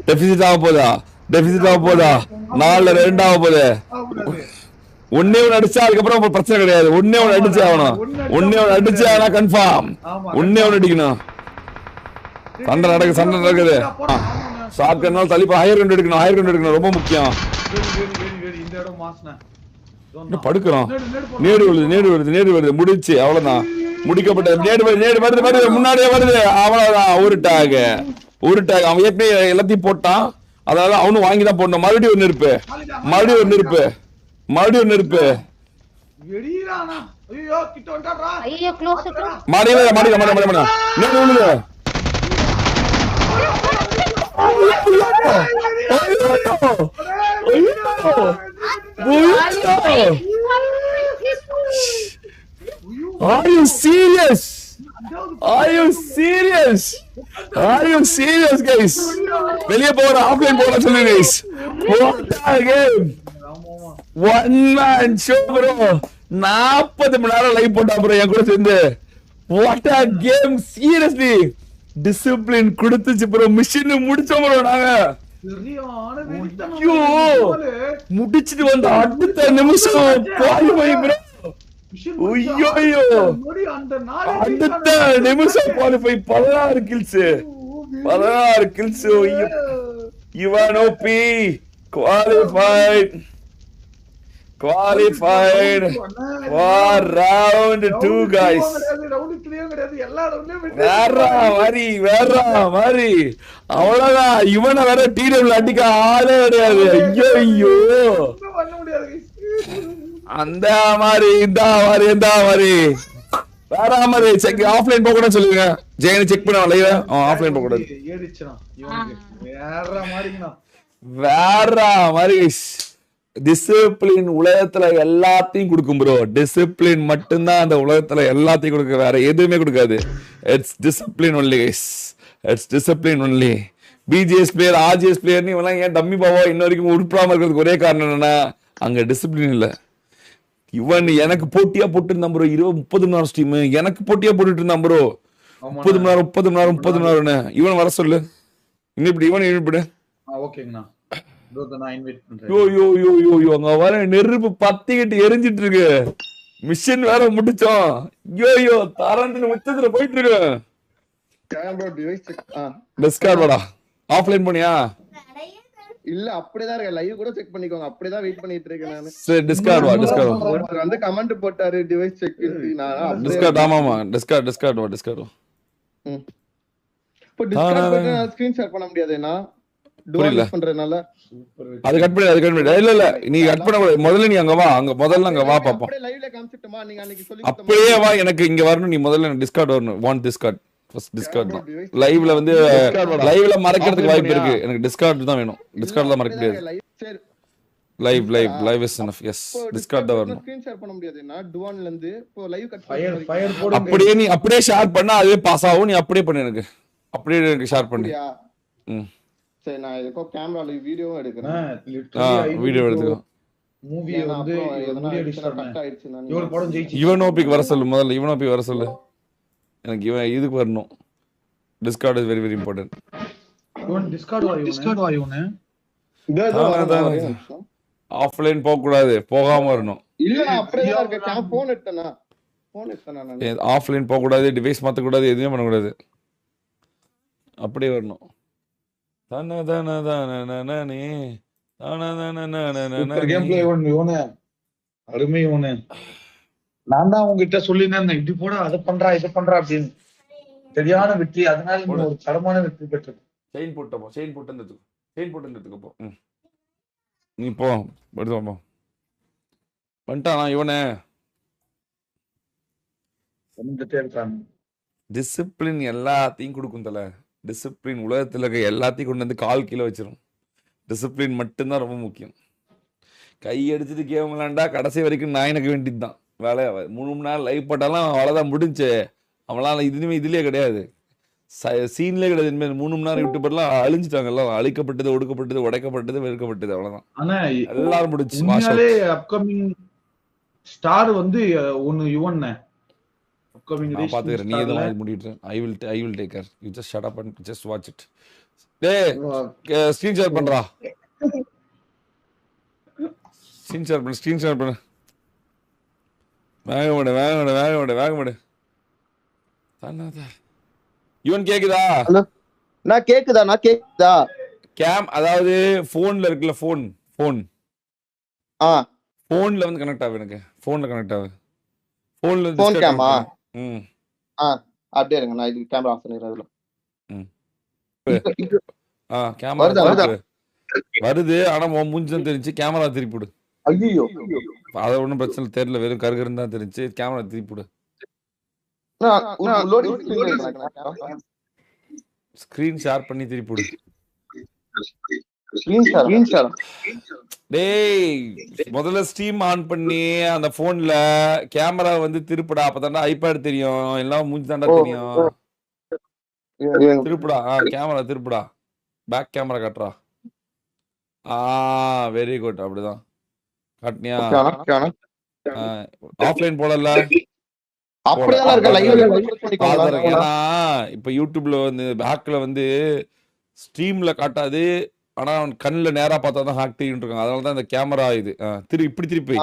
டெபிசிட் ஆக போதா 4-2 ஆக போகுது ஒன்னே ஒன்னு அடிச்சா அதுக்கப்புறம் பிரச்சனை கிடையாது ஒன்னே ஒன்னு அடிச்சு ஆகணும் கன்ஃபார்ம் ஒன்னே ஒன்னு அடிக்கணும் சண்டை நடக்குது ஷார்ட்கன்னால தள்ளிப்பா ஹையர் கண்ட் எடுக்கணும் ரொம்ப முக்கியம் படுக்கிறோம் நேடு வருது முடிச்சு அவ்வளவுதான் முடிக்கப்பட்ட நேடு வருது முன்னாடியே வருது அவ்வளவுதான் ஒரு டாக் அவன் ஏற்கனவே எல்லாத்தையும் போட்டான் அதனால அவனும் வாங்கி தான் போடணும் மறுபடியும் ஒரு நெருப்பு மாடியில நேடு விழுது Are you serious, guys? வெளிய போற ஆஃப்லைன் போற சொல்லுங்க guys. What a game. One man show bro. 40 மணி நேரம் லைவ் போட்டா bro என் கூட சேர்ந்து. What a game, seriously. Discipline கொடுத்துச்சு bro. மிஷன் முடிச்சோம் bro நாங்க. ஐயோ முடிச்சிட்டு வந்த அடுத்த நிமிஷம் குவாலிஃபை bro. ஐயோ அடுத்த நிமிஷம் qualify 16 kills Ivan OP qualified for round 2 guys. வேற மாதிரி அவ்வளவுதான் இவனை வேற TW அடிக்க ஆளே கிடையாது ஐயோ அந்த மாதிரி இந்த மாதிரி வேற மாதிரி செக் ஆஃப்லைன் போக கூட சொல்லுங்க ஜெயனை செக் பண்ண லைவ் ஆஃப்லைன் போக கூடாது வேற மாதிரி டிசிப்ளின் உலகத்துல எல்லாத்தையும் கொடுக்கும் ப்ரோ டிசிப்ளின் மட்டும்தான் அந்த உலகத்துல எல்லாத்தையும் கொடுக்க வேற எதுவுமே கொடுக்காது it's discipline only guys it's discipline only BGS player RGS player இவெல்லாம் ஏன் டம்மி பாவா இன்ன வரைக்கும் உருப்படாம இருக்கிறதுக்கு ஒரே காரணம் என்னன்னா அங்க டிசிப்ளின் இல்ல இவன் எனக்கு போட்டியா போட்டு இருந்தான் ப்ரோ 30 மணி நேரம் ஸ்ட்ரீம் எனக்கு போட்டியா போட்டுட்டு இருந்தான் ப்ரோ 30 மணி நேரம்னு இவன் வர சொல்லு இன்னும் இவன் இன்வைட் ஓகேங்கண்ணா அங்க வர நெருப்பு பத்திக்கிட்டு எரிஞ்சிட்டு இருக்கு மிஷன் வேற முடிச்சோம் ஐயோ தரண்டு முச்சத்துல போயிட்டு இருக்கு டிஸ்கார்டா ஆஃப்லைன் பண்ணியா இல்ல அப்படிதான் இருக்கு லைவ் கூட செக் பண்ணிக்கோங்க அப்படிதான் வெயிட் பண்ணிட்டு இருக்கேன் நானு சரி டிஸ்கார்ட் ஒருத்தர் வந்து கமெண்ட் போட்டாரு டிவைஸ் செக் நான் டிஸ்கார்ட் ஆமாமா டிஸ்கார்ட் இப்போ டிஸ்கார்ட் பண்ணா ஸ்கிரீன் ஷேர் பண்ண முடியாதுனா டுவல் பண்றதுனால அது கட் பண்ணி இல்ல நீ கட் பண்ண முதல்ல நீ அங்க வா அங்க வா பாப்போம் அப்படியே லைவ்ல காமிச்சிட்டமா நீங்க அன்னைக்கு சொல்லி அப்படியே வா எனக்கு இங்க வரணும் நீ முதல்ல டிஸ்கார்ட் வரணும் வாண்ட் டிஸ்கார்ட் ஃபர்ஸ்ட் டிஸ்கார்ட் தான் லைவ்ல வந்து லைவ்ல மறக்கிறதுக்கு வாய்ப்பு இருக்கு எனக்கு டிஸ்கார்ட் தான் வேணும் டிஸ்கார்ட்ல மறக்க முடியாது லைவ் இஸ் எனஃப் எஸ் டிஸ்கார்ட் தான் வரணும் ஸ்கிரீன் ஷேர் பண்ண முடியாதுனா டுவன்ல இருந்து இப்போ லைவ் கட் ஃபயர் போடுங்க அப்படியே நீ அப்படியே ஷேர் பண்ணா அதுவே பாஸ் ஆகும் நீ அப்படியே பண்ணு எனக்கு ஷேர் பண்ணு சரி நான் இதுக்கு கேமரால வீடியோவும் எடுக்கறேன் வீடியோ எடுத்துக்கோ மூவி வந்து மூவி எடிஷன் கட் ஆயிடுச்சுனா இவன் படம் ஜெயிச்சு ஈவன் ஓபிக்கு வர சொல்லு முதல்ல ஈவன் ஓபி வர சொல்லு எனக்கு இவன் இதுக்கு வரணும் Discord is very very important இவன் டிஸ்கார்ட் வா இவனே ஆஃப்லைன் போக கூடாது போகாம வரணும் இல்ல அப்படியே இருக்க போன் எடுத்தனா நான் ஆஃப்லைன் போக கூடாது டிவைஸ் மாத்த கூடாது எதுவுமே பண்ண கூடாது அப்படியே வரணும் அருமை இவனே நான் தான் உங்ககிட்ட சொல்லினேன் இப்படி போட அதை பண்றா இது பண்றா அப்படின்னு சரியான வெற்றி, அதனால இந்த ஒரு தரமான வெற்றி பெற்றது. செயின் போட்டப்போ செயின் போட்டு போ. நீ போ எடுத்து பண்ணிட்டானா இவனே. வந்துட்டே இருக்காங்க. டிசிப்ளின் எல்லாத்தையும் கொடுக்கும் தல. டிசிப்ளின் உலகத்தில் இருக்க எல்லாத்தையும் கொண்டு வந்து கால் கீழே வச்சிரும். டிசிப்ளின் மட்டும்தான் ரொம்ப முக்கியம். கை அடிச்சுட்டு கேம் விளாண்டா கடைசி வரைக்கும் நான் எனக்கு வேண்டியது தான் வேலை. 3 மணி நேரம் லைவ் போட்டாலும் அவ்வளோதான் முடிஞ்சு. அவங்களால இதுலேயே கிடையாது, சீன்லேயே கிடையாது. இனிமேல் 3 மணி நேரம் யூடியூபர்லாம் அழிஞ்சிட்டாங்க. எல்லாம் அழிக்கப்பட்டது, ஒடுக்கப்பட்டது, உடைக்கப்பட்டது, வெறுக்கப்பட்டது, அவ்வளோதான். ஆனா எல்லாரும் முடிச்சு. உண்மையாலே அப்கமிங் ஸ்டார் வந்து ஒன்னு யுவன் அப்கமிங் நான் பாத்துக்கிறேன். நீ எதுவும் வாங்கி முடிட்டு. I will take care. You just shut up and just watch it. டேய் ஸ்கிரீன் ஷேர் பண்றா. ஸ்கிரீன் ஷேர் பண்ணு. வேக மாடு. யுவன் கேக்குதா? நான் கேக்குதா? கேம் அதாவது போன்ல இருக்குல்ல, போன் போன்ல வந்து கனெக்ட் ஆகும். எனக்கு போன்ல கனெக்ட் ஆகும். போன்ல போன் கேமா? அப்படியே இருங்க, நான் இது கேமரா ஆஃப் பண்ணிடுறேன். அதுல கேமரா வருது, ஆனா மூஞ்சி தான் தெரிஞ்சு. கேமரா திருப்பிடு. ஐயோ, அத ஒண்ணும் பிரச்சனை தெரியல, வெறும் கருகருன்னு தான் தெரிஞ்சு. கேமரா திருப்பிடு. ஸ்கிரீன் ஷேர் பண்ணி திருப்பிடு. டேய் முதல்ல ஸ்ட்ரீம் ஆன் பண்ணி அந்த போன்ல கேமரா வந்து திருப்புடா. அப்பதான்டா ஐபேட் தெரியும், எல்லாம் மூஞ்சி தாண்டா தெரியும். திருப்புடா. கேமரா திருப்புடா. பேக் கேமரா காட்டுறா. Very good. அப்படிதான் காட்டினியா? ஆஃப்லைன் போடல. ஏன்னா இப்ப யூடியூப்ல வந்து பேக்ல வந்து ஸ்ட்ரீம்ல காட்டாது, ஆனா அவன் கண்ணுல நேரா பார்த்தா தான் ஹாக் தெரியும் இருக்காங்க. அதனாலதான் இந்த கேமரா இது இப்படி திருப்பி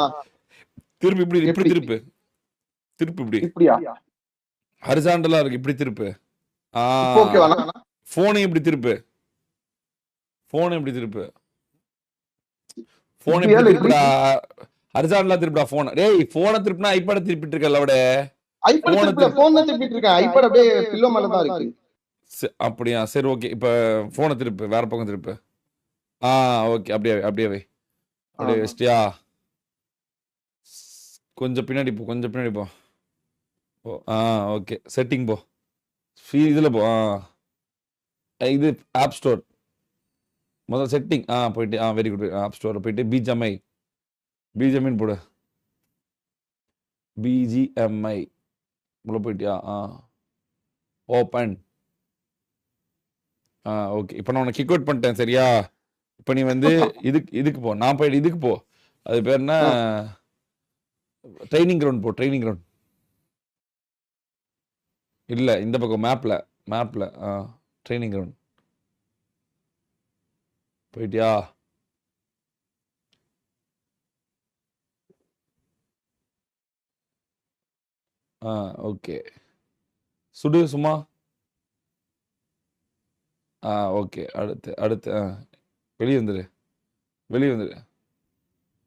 இப்படி ஹரிசாண்டலா இருக்கு. இப்படி திருப்பு. போனை இப்படி திருப்பு. ஹரிசாண்டலா திருப்பிடா போன். டேய் போனை திருப்பினா ஐபேட திருப்பிட்டு இருக்கல. அவட அப்படியா? சரி ஓகே. இப்ப போனை திருப்பு, வேற பக்கம் திருப்பு. ஓகே. அப்படியே வச்சிட்டியா? கொஞ்சம் பின்னாடி போ. ஓகே. செட்டிங் போ. இதுல போ. இது ஆப் ஸ்டோர் முதல் செட்டிங். போயிட்டு வெரி குட். ஆப் ஸ்டோர் போயிட்டு பிஜிஎம்ஐ போடு. பிஜிஎம்ஐ உள்ள போயிட்டியா? ஓப்பன். ஓகே. இப்போ நான் உனக்கு கிக் அவுட் பண்ணிட்டேன், சரியா? இப்போ நீ வந்து இதுக்கு போ. நான் போயிட்டு இதுக்கு போ. அது பேர் என்ன? ட்ரைனிங் கிரவுண்ட் போ. ட்ரைனிங் கிரவுண்ட் இல்ல, இந்த பக்கம் மேப்ல ட்ரைனிங் கிரவுண்ட் போயிட்டியா? ஓகே. சுடு சும்மா. ஓகே. அடுத்து வெளியே வந்துரு.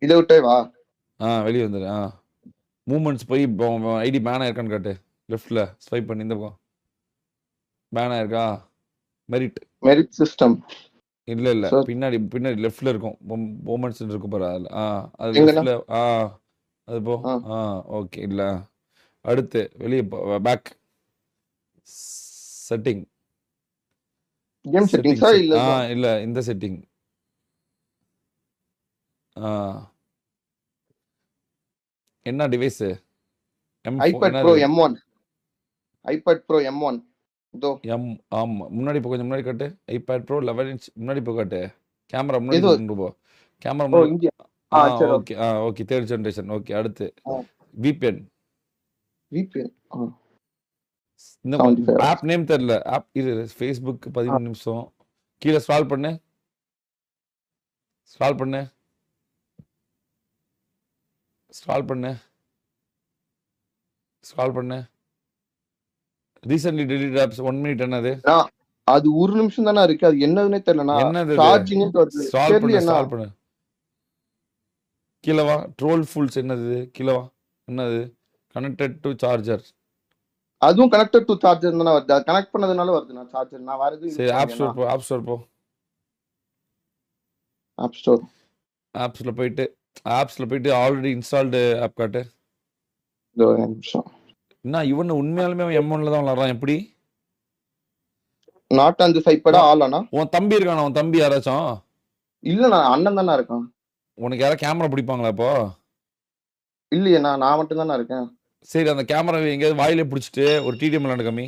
இதை விட்டே வா. வெளியே வந்துரு. மூமெண்ட்ஸ் போய் ஐடி பேன் ஆயிருக்கான்னு காட்டு. லெஃப்ட்ல ஸ்வைப் பண்ணி இந்த பக்கம் பேன் ஆயிருக்கா? மெரிட் சிஸ்டம் இல்ல பின்னாடி லெஃப்ட்ல இருக்கும். மூமெண்ட்ஸ் இருக்கும் பாரு. அது லெஃப்ட்ல. அது போ. ஓகே. இல்ல அடுத்து வெளியே பேக் செட்டிங். கேம் செட்டிங்ஸா? இல்ல இந்த செட்டிங். என்ன device? IPad bro M1. IPad bro M1. ஆமா. முன்னாடி போ, கொஞ்சம் முன்னாடி காட்டு. ஐபேட் ப்ரோ 11 இன்ச் முன்னாடி போ காட்டு. கேமரா முன்னாடி கொண்டு போ. கேமரா முன்னாடி. Okay. Okay. 3rd generation. Okay. அடுத்து VPN. இந்த ஆப் நேம் தெரியல. ஆப் இது Facebook 13 நிமிஷம். கீழே ஸ்க்ரால் பண்ணு. Recently deleted apps 1 minute. என்னது அது? 1 நிமிஷம் தானே இருக்கு. அது என்னதுன்னே தெரியல. என்னது? சார்ஜிங் ஸ்க்ரால் பண்ணு. கீழே வா. Troll fools. என்னது? கீழே வா. என்னது? Connected to charger. அதுவும் கனெக்டட் டு சார்ஜர் தானே வருது. கனெக்ட் பண்ணதுனால வருது நான் சார்ஜர். நான் வேற எதுவும் சரி ஆப் ஸ்டோர் போ, ஆப் ஸ்டோர் போ. ஆப் ஸ்டோர் ஆப்ஸ்ல போயிட்டு ஆல்ரெடி இன்ஸ்டால்டு ஆப் காட்டு. ஒரு நிமிஷம். என்ன இவன் உண்மையாலுமே அவன் M1ல தான் விளாடுறான் எப்படி? நாட் அந்த சைப்படா ஆளானா? உன் தம்பி இருக்கானா? உன் தம்பி யாராச்சும்? இல்ல நான் அண்ணன் தானே இருக்கான். உனக்கு யாராவது கேமரா பிடிப்பாங்களா இப்போ? இல்லையே நான் மட்டும் தானே இருக்கேன். சரி அந்த கேமரா எங்கேயாவது வாயிலே பிடிச்சிட்டு ஒரு TDM விளாண்டு கம்மி.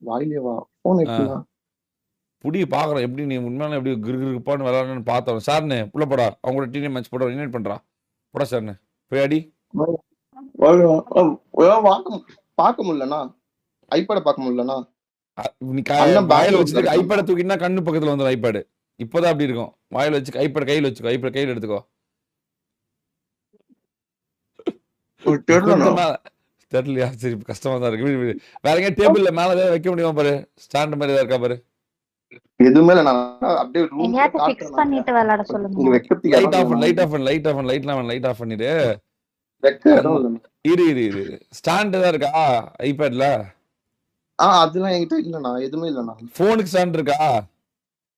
வாயிலே வா போன் எடுத்துனா புடி பாக்குறோம் எப்படி நீ உண்மையான எப்படி கிருப்பான்னு விளாடணும்னு பார்த்தோம். சார்னு உள்ள போடா, அவங்களோட TDM மேட்ச் போட இன்வைட் பண்றா. போடா சார்னு போய் அடி. பார்க்க முடியலண்ணா, ஐபேட பார்க்க முடியலண்ணா. நீ வாயில வச்சுட்டு ஐபேட தூக்கினா கண்ணு பக்கத்துல வந்துடும் ஐபேடு. இப்போதான் அப்படி இருக்கும். வாயில வச்சு ஐபேட் கையில் வச்சுக்கோ, ஐபேட் கையில் எடுத்துக்கோ. தெரியலையா? சரி கஷ்டமா தான் இருக்கு. வேற எங்க டேபிள்ல மேல ஏதாவது வைக்க முடியுமா பாரு, ஸ்டாண்ட் மாதிரி ஏதாவது இருக்கா பாரு. எதுவுமே இல்ல, நான் அப்படியே ரூம் எங்கயாவது ஃபிக்ஸ் பண்ணிட்டு விளையாட சொல்லுங்க. லைட் ஆஃப் பண்ணிடு. இரு ஸ்டாண்ட் தான் இருக்கா ஐபேட்ல? அதெல்லாம் என்கிட்ட இல்லண்ணா, எதுவுமே இல்லண்ணா. போனுக்கு ஸ்டாண்ட் இருக்கா?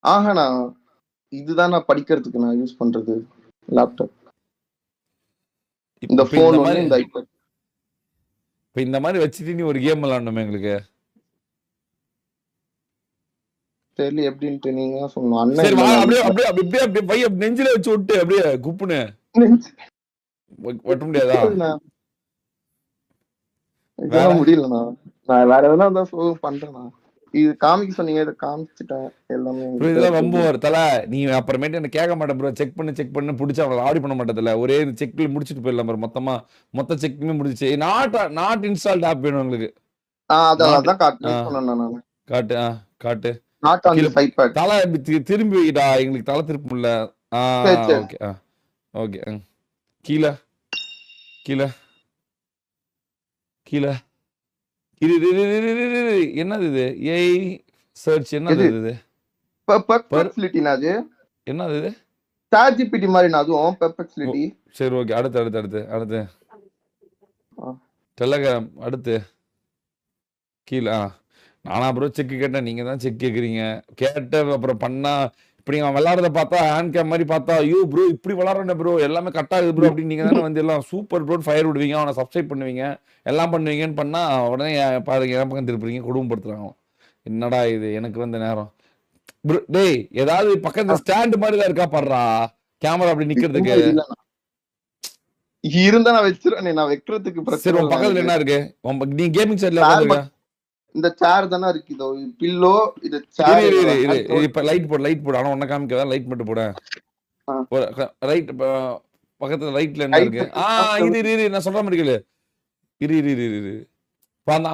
ஆஹாண்ணா, இதுதான் நான் படிக்கிறதுக்கு நான் யூஸ் பண்றது லேப்டாப். இந்த போன் வந்து இந்த ஐபேட். இப்ப இந்த மாதிரி வச்சுட்டு நீ ஒரு கேம் விளையாடணுமே எங்களுக்கு. தெரியல எப்படின்ட்டு நீங்க சொல்லணும். சரி அண்ணன் அப்படியே அப்படியே அப்படியே அப்படியே பைய நெஞ்சில வச்சு விட்டு அப்படியே குப்புன்னு வெட்ட முடியாதா? இதெல்லாம் முடியலண்ணா, நான் வேற எதனா தான் பண்றேண்ணா. இது காமிக்க சொன்னீங்க, இதை காமிச்சிட்டேன் எல்லாமே. இதெல்லாம் ரொம்ப ஒரு தலை. நீ அப்புறமேட்டு என்ன கேட்க மாட்டேன் ப்ரோ, செக் பண்ணு பிடிச்சா அவங்களை ஆடி பண்ண மாட்டதில்ல. ஒரே செக்ல முடிச்சுட்டு போயிடலாம் ப்ரோ. மொத்த செக்குமே முடிச்சு நாட் இன்ஸ்டால்ட் ஆப் வேணும் உங்களுக்கு. அதான் காட்டு காட்டு. தலை திரும்பி வைடா, எங்களுக்கு தலை திருப்ப முடியல. Okay okay. கீழே கீழே கீழே என்னது இது? ஏஐ சர்ச் என்னது இது? என்னது இது? ChatGPT மாதிரி அதுவும் பெர்ப்ளெக்ஸிட்டி. சரி ஓகே, அடுத்து டெலகிராம். அடுத்து கீழே நானா ப்ரோ செக் கேட்டேன், நீங்க தான் செக் கேக்குறீங்க. கேட்டேன் அப்புறம் பண்ணா இப்படி அவன் விளாடுறத பார்த்தா ஹேண்ட் கேம் மாதிரி பார்த்தா ஐயோ ப்ரோ இப்படி விளாடுறேன் ப்ரோ எல்லாமே கட் ஆகுது ப்ரோ அப்படின்னு நீங்க தானே வந்து எல்லாம் சூப்பர் ப்ரோ ஃபயர் விடுவீங்க, அவனை சப்ஸ்கிரைப் பண்ணுவீங்க, எல்லாம் பண்ணுவீங்கன்னு பண்ணா உடனே பாருங்க என் பக்கம் திருப்புறீங்க, குடும்பப்படுத்துறாங்க. என்னடா இது எனக்கு வந்த நேரம் ப்ரோ. டேய் ஏதாவது பக்கத்துல ஸ்டாண்ட் மாதிரி தான் இருக்கா பாடுறா கேமரா அப்படி நிக்கிறதுக்கு? இருந்தா நான் வச்சிருவேன், நான் வைக்கிறதுக்கு பிரச்சனை. பக்கத்துல என்ன இருக்கு? நீ கேமிங் சைட்ல உட்கார்ந்திருக்க. இந்த சேர் தானே இருக்கு, இதோ பில்லோ. இது இப்ப லைட் போடு. ஆனா உன்ன காமிக்கதா லைட் மட்டும் போட. ரைட் பக்கத்துல ரைட்ல என்ன இருக்கு? இரு நான் சொல்ற மாதிரி கேளு. இரு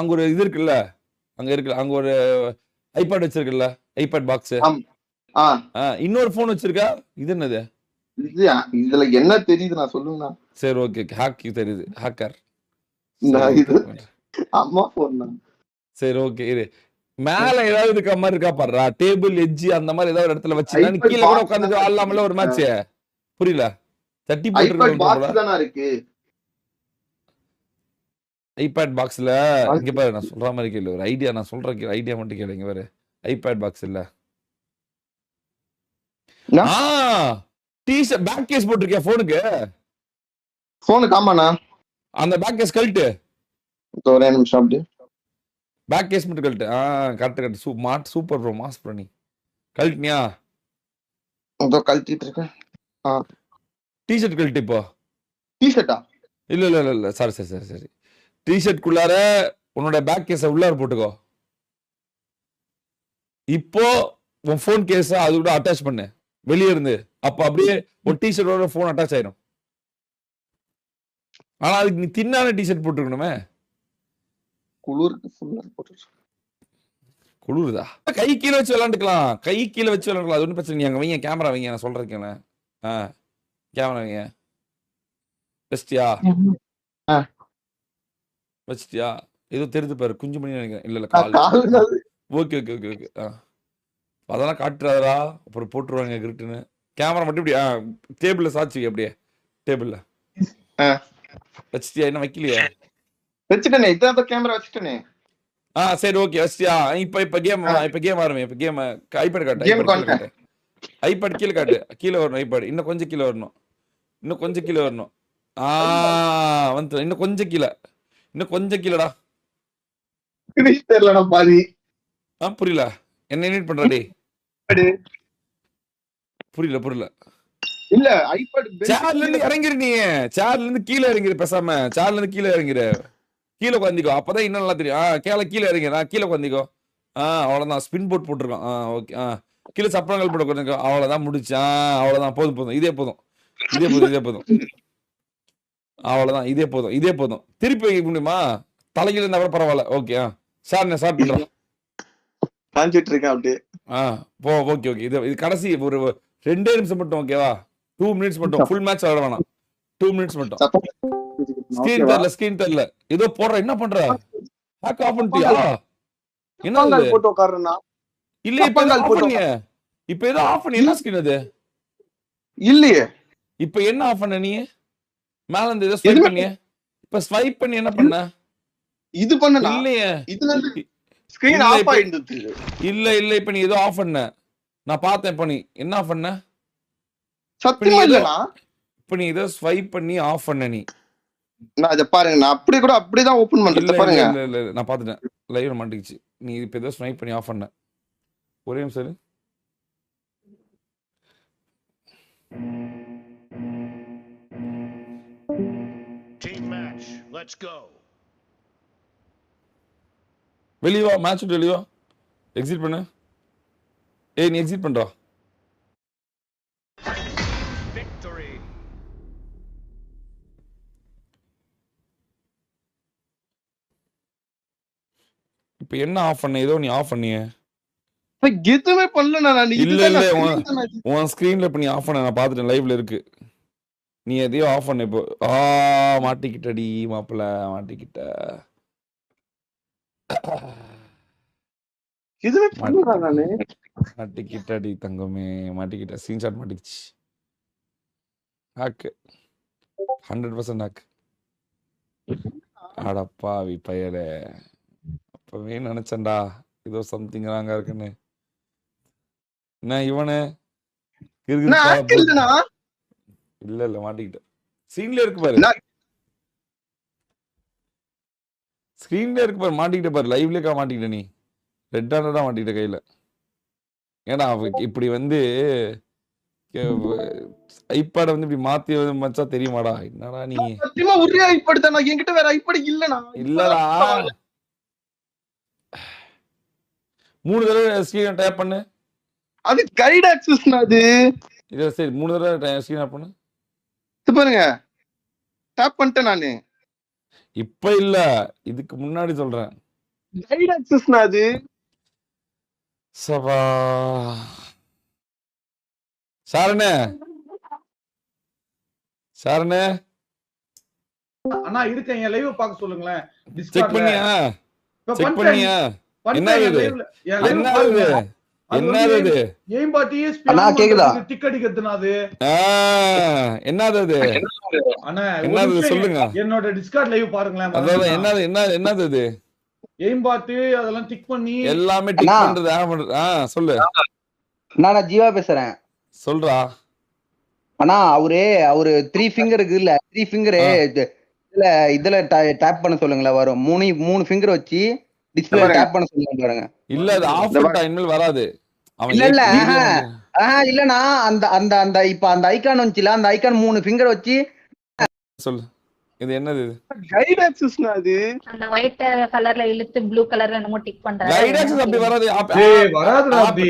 அங்க ஒரு இது இருக்குல்ல, அங்க ஒரு ஐபேட் வச்சிருக்குல்ல, ஐபேட் பாக்ஸ். இன்னொரு போன் வச்சிருக்கா. இது என்னது? இதுல என்ன தெரியுது நான் சொல்லுங்க. சரி ஓகே, ஹேக் தெரியுது, ஹேக்கர். அம்மா போன் தான். சரி ஓகே. இரு மேல ஏதாவது இருக்க மாதிரி இருக்கா பாருடா, டேபிள் எட்ஜ் அந்த மாதிரி ஏதாவது இடத்துல வச்சிருந்தா நீ கீழ கூட உட்கார்ந்து ஆடலாம்ல ஒரு மேட்ச். புரியல? தட்டி போட்டுருக்கு. ஐபேட் பாக்ஸ்ல இங்க பாரு, நான் சொல்ற மாதிரி கேளு. ஒரு ஐடியா நான் சொல்றேன், ஐடியா மட்டும் கேளுங்க. பாரு ஐபேட் பாக்ஸ் இல்ல, டீ-ஷர்ட் பேக் கேஸ் போட்டுருக்கியா போனுக்கு? ஆமாண்ணா, அந்த பேக் கேஸ் கழட்டு. ஒரே நிமிஷம் அப்படியே பேக் கேஸ் மட்டும் கழட்டு. Correct super bro, mass bro. நீ கழட்டினியா? கழட்டிட்டு இருக்கேன். டீ-ஷர்ட் கழட்டு. இப்போ டீ-ஷர்ட்டா? இல்ல சரி. டீ-ஷர்ட் குள்ளார உன்னோட பேக் கேஸ உள்ளார போட்டுக்கோ. இப்போ உன் போன் கேஸ அது கூட அட்டாச் பண்ணு வெளியே இருந்து. அப்ப அப்படியே ஒரு டீ-ஷர்ட்டோட போன் அட்டாச் ஆயிடும். ஆனா அதுக்கு நீ தின்னான டீ-ஷர்ட் போட்டுருக்கணுமே. குளிருதா? கை கீழே வச்சு விளையாண்டுக்கலாம். அது ஒன்றும் பிரச்சனை. நீ அங்க வைங்க, கேமரா வைங்க, நான் சொல்றேன். கேமரா வைங்க. வச்சிட்டியா? ஏதோ தெரிஞ்சு பாரு, குஞ்சு மணி நினைக்கிறேன். இல்ல கால். ஓகே. அதெல்லாம் காட்டுறாதா, அப்புறம் போட்டுருவாங்க கிரிட்டுன்னு. கேமரா மட்டும் இப்படி டேபிள்ல சாச்சு, அப்படியே டேபிள்ல வச்சிட்டியா? என்ன வைக்கலையா? வச்சுட்டேனே இதான் கேமரா வச்சுட்டேனே. சரி ஓகே வச்சியா? இப்ப கேம் ஆரம்பி. இப்ப கேம் ஐபேட் காட்டு. கேம் ஐபேட் கீழே காட்டு. காட்டு. ஐபேட் கீழே காட்டு. கீழே வரணும் ஐபேட். இன்னும் கொஞ்சம் கீழே வரணும். இன்னும் கொஞ்சம் கீழே வரணும். வந்து இன்னும் கொஞ்சம் கீழே. இன்னும் கொஞ்சம் கீழடா. ஃபினிஷ் தெரியலடா பாதி. புரியல. என்ன எடிட் பண்றடி? புரியல. இல்ல ஐபேட் சேர்ல இருந்து இறங்கிரு நீ. சேர்ல இருந்து கீழே இறங்கிரு பேசாம. சேர்ல இருந்து கீழே இறங்கிரு. கீழே உட்காந்துக்கோ. அப்பதான் இன்னும் நல்லா தெரியும். கீழே இறங்கிரு. கீழே உட்காந்துக்கோ. அவ்வளவுதான். ஸ்பின் போட்டிருக்கான். ஓகே. கீழே சப்பரங்கள் போட்டு உட்காந்துக்கோ. அவ்வளவுதான் முடிச்சு. அவ்வளவுதான். போதும். இதே போதும். அவ்வளவுதான். இதே போதும். திருப்பி வைக்க முடியுமா? தலையில இருந்தா கூட பரவாயில்ல. ஓகே. சார் பண்றேன். காஞ்சிட்டு இருக்கேன் அப்படியே. ஓகே. இது கடைசி ஒரு 2 நிமிஷம் மட்டும். ஓகேவா? 2 மினிட்ஸ் மட்டும். ஃபுல் மேட்ச் ஆட வேணாம். 2 மினிட்ஸ் மட்டும். ஸ்கிரீன் தெரியல. ஏதோ போடுற. என்ன பண்ற? ஹேக் ஆஃப் பண்ணிட்டியா? என்ன போட்டு உட்கார்றேன்னா இல்ல இப்ப ஆஃப் பண்ணிய. இப்ப ஏதோ ஆஃப் பண்ணி. என்ன ஸ்கிரீன் அது? இல்லையே. இப்ப என்ன ஆஃப் பண்ண நீ? மேல இருந்து ஏதோ ஸ்வைப் பண்ணிய. இப்ப ஸ்வைப் பண்ணி என்ன பண்ண? இது பண்ணனா? இல்லையே. இதுல இருந்து ஸ்கிரீன் ஆஃப் ஆயிடுது. இல்ல இப்ப நீ ஏதோ ஆஃப் பண்ண. நான் பார்த்தேன். இப்ப நீ என்ன ஆஃப் பண்ண? சத்தியமா இல்லனா? இப்ப நீ ஏதோ ஸ்வைப் பண்ணி ஆஃப் பண்ண நீ. நான் இத பாருங்க. நான் அப்படிதான் ஓபன் பண்றேன் பாருங்க. இல்ல நான் பாத்துட்டேன். லைவ்ல மாட்டிக்கிச்சு. நீ இப்ப ஏதோ ஸ்வைப் பண்ணி ஆஃப் பண்ண. ஒரே நிமிஷம் இரு. Team match. Let's go. வெளிய வா. மேட்ச் விட்டு வெளிய வா. எக்ஸிட் பண்ணு. நீ எக்ஸிட் பண்றா. Victory. இப்ப என்ன ஆஃப் பண்ண? ஏதோ நீ ஆஃப் பண்ணியே. எதுவுமே பண்ணல நான். இல்ல உன் ஸ்கிரீன்ல இப்ப நீ ஆஃப் பண்ண. நான் பாத்துட்டேன். லைவ்ல இருக்கு. நீ எதையோ ஆஃப் பண்ண. இப்போ மாட்டிக்கிட்டடி மாப்பிள்ள. மாட்டிக்கிட்ட. எதுவுமே பண்ணல நானு. மாட்டிக்கிட்டடி தங்கமே. மாட்டிக்கிட்ட. ஸ்கிரீன்ஷாட் மாட்டிக்கிச்சு. Hack 100% hack. அடப்பாவி பயலே. அப்பவே நினைச்சேன்டா ஏதோ சம்திங் ராங்கா இருக்குன்னு. என்ன இவனு இல்ல மாட்டிக்கிட்ட. ஸ்கிரீன்ல இருக்கு பாரு. ஸ்கிரீன்ல இருக்கு பாரு. மாட்டிக்கிட்ட பாரு. லைவ்லயே மாட்டிக்கிட்ட நீ. ரெட் ஹேண்டடா மாட்டிக்கிட்ட கையில. ஏன்னா இப்படி வந்து ஐபேட வந்து இப்படி மாத்தி மச்சா தெரியுமாடா? என்னடா நீ? சத்தியமா ஒரே ஐபேட் தான். என்கிட்ட வேற ஐபேட் இல்லனா. இல்லடா. 3 தடவை ஸ்கிரீன் டேப் பண்ணு. அது கைட் ஆக்சஸ்னா அது. இது சரி 3 தடவை ஸ்கிரீன் டேப் பண்ணு. பாருங்க. டேப் பண்ணிட்டேன் நானு. இப்ப இல்ல. இதுக்கு முன்னாடி சொல்றேன். கைட் ஆக்சஸ்னா அது. சபா. சாரணே. அண்ணா இருக்கேன். என் லைவ் பார்க்க சொல்லுங்களேன். செக் பண்ணியா? செக் பண்ணியா? என்னது என்னது ஏம்பா டிஎஸ்பி அண்ணா கேக்குதா? டிக் அடிக்கிறதுனா அது. என்னது அது? அண்ணா என்னது சொல்லுங்க. என்னோட டிஸ்கார்ட் லைவ் பாருங்களேன். அதான் என்னது அது? ஏம்பாட் அதெல்லாம் டிக் பண்ணி எல்லாமே டிக் பண்றது. சொல்லு. நான் ஜீவா பேசுறேன். சொல்றா. அண்ணா அவரு 3 ஃபிங்கர் இருக்குல்ல. 3 ஃபிங்கர் இதுல டேப் பண்ண சொல்லுங்களேன். வரும் 3 ஃபிங்கர் வச்சு டிஸ்ப்ளே டேப் பண்ண சொல்லுங்க பாருங்க. இல்ல அது ஆஃப் பண்ணிட்டா இனிமேல் வராது. இல்ல இல்லனா அந்த இப்ப அந்த ஐகான் வந்துச்சுல. அந்த ஐகான் 3 ஃபிங்கர் வச்சு சொல்லு. இது என்னது? கைட் ஆக்சஸ்னா அது. அந்த ஒயிட் கலர்ல இழுத்து ப்ளூ கலர்ல என்னமோ டிக் பண்றாங்க. கைட் ஆக்சஸ் அப்படி வராது. வராதுடா அப்படி.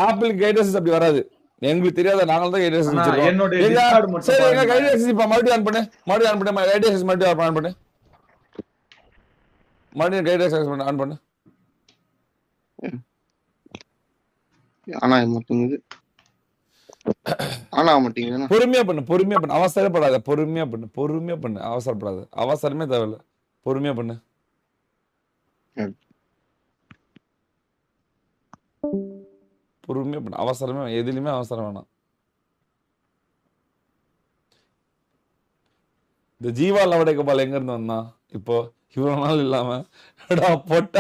ஆப்பிள் கைட் ஆக்சஸ் அப்படி வராது. எங்களுக்கு தெரியாத. நாங்க தான் கைட் ஆக்சஸ் வச்சிருக்கோம். என்னோட டிஸ்கார்ட் மட்டும் சரி எங்க கைட் ஆக்சஸ் இப்ப மறுபடியும் ஆன் பண்ணு. கைட் ஆக்சஸ் மறுபடியும் ஆன் பண்ணு. மறுபடியும் கைட் ஆக்சஸ் ஆன் பண்ணு. ஆனா மாட்டேங்குது. பொறுமையா பண்ணு. அவசரப்படாத. பொறுமையா பண்ணு. அவசரப்படாத. அவசரமே தேவையில்ல. பொறுமையா பண்ணு. பொறுமையா பண்ணு. அவசரமே எதுலயுமே அவசரம் வேணாம். இந்த ஜீவா லவடேகபால் எங்க இருந்து வந்தான்? இப்போ இவ்வளவு நாள் இல்லாம போட்ட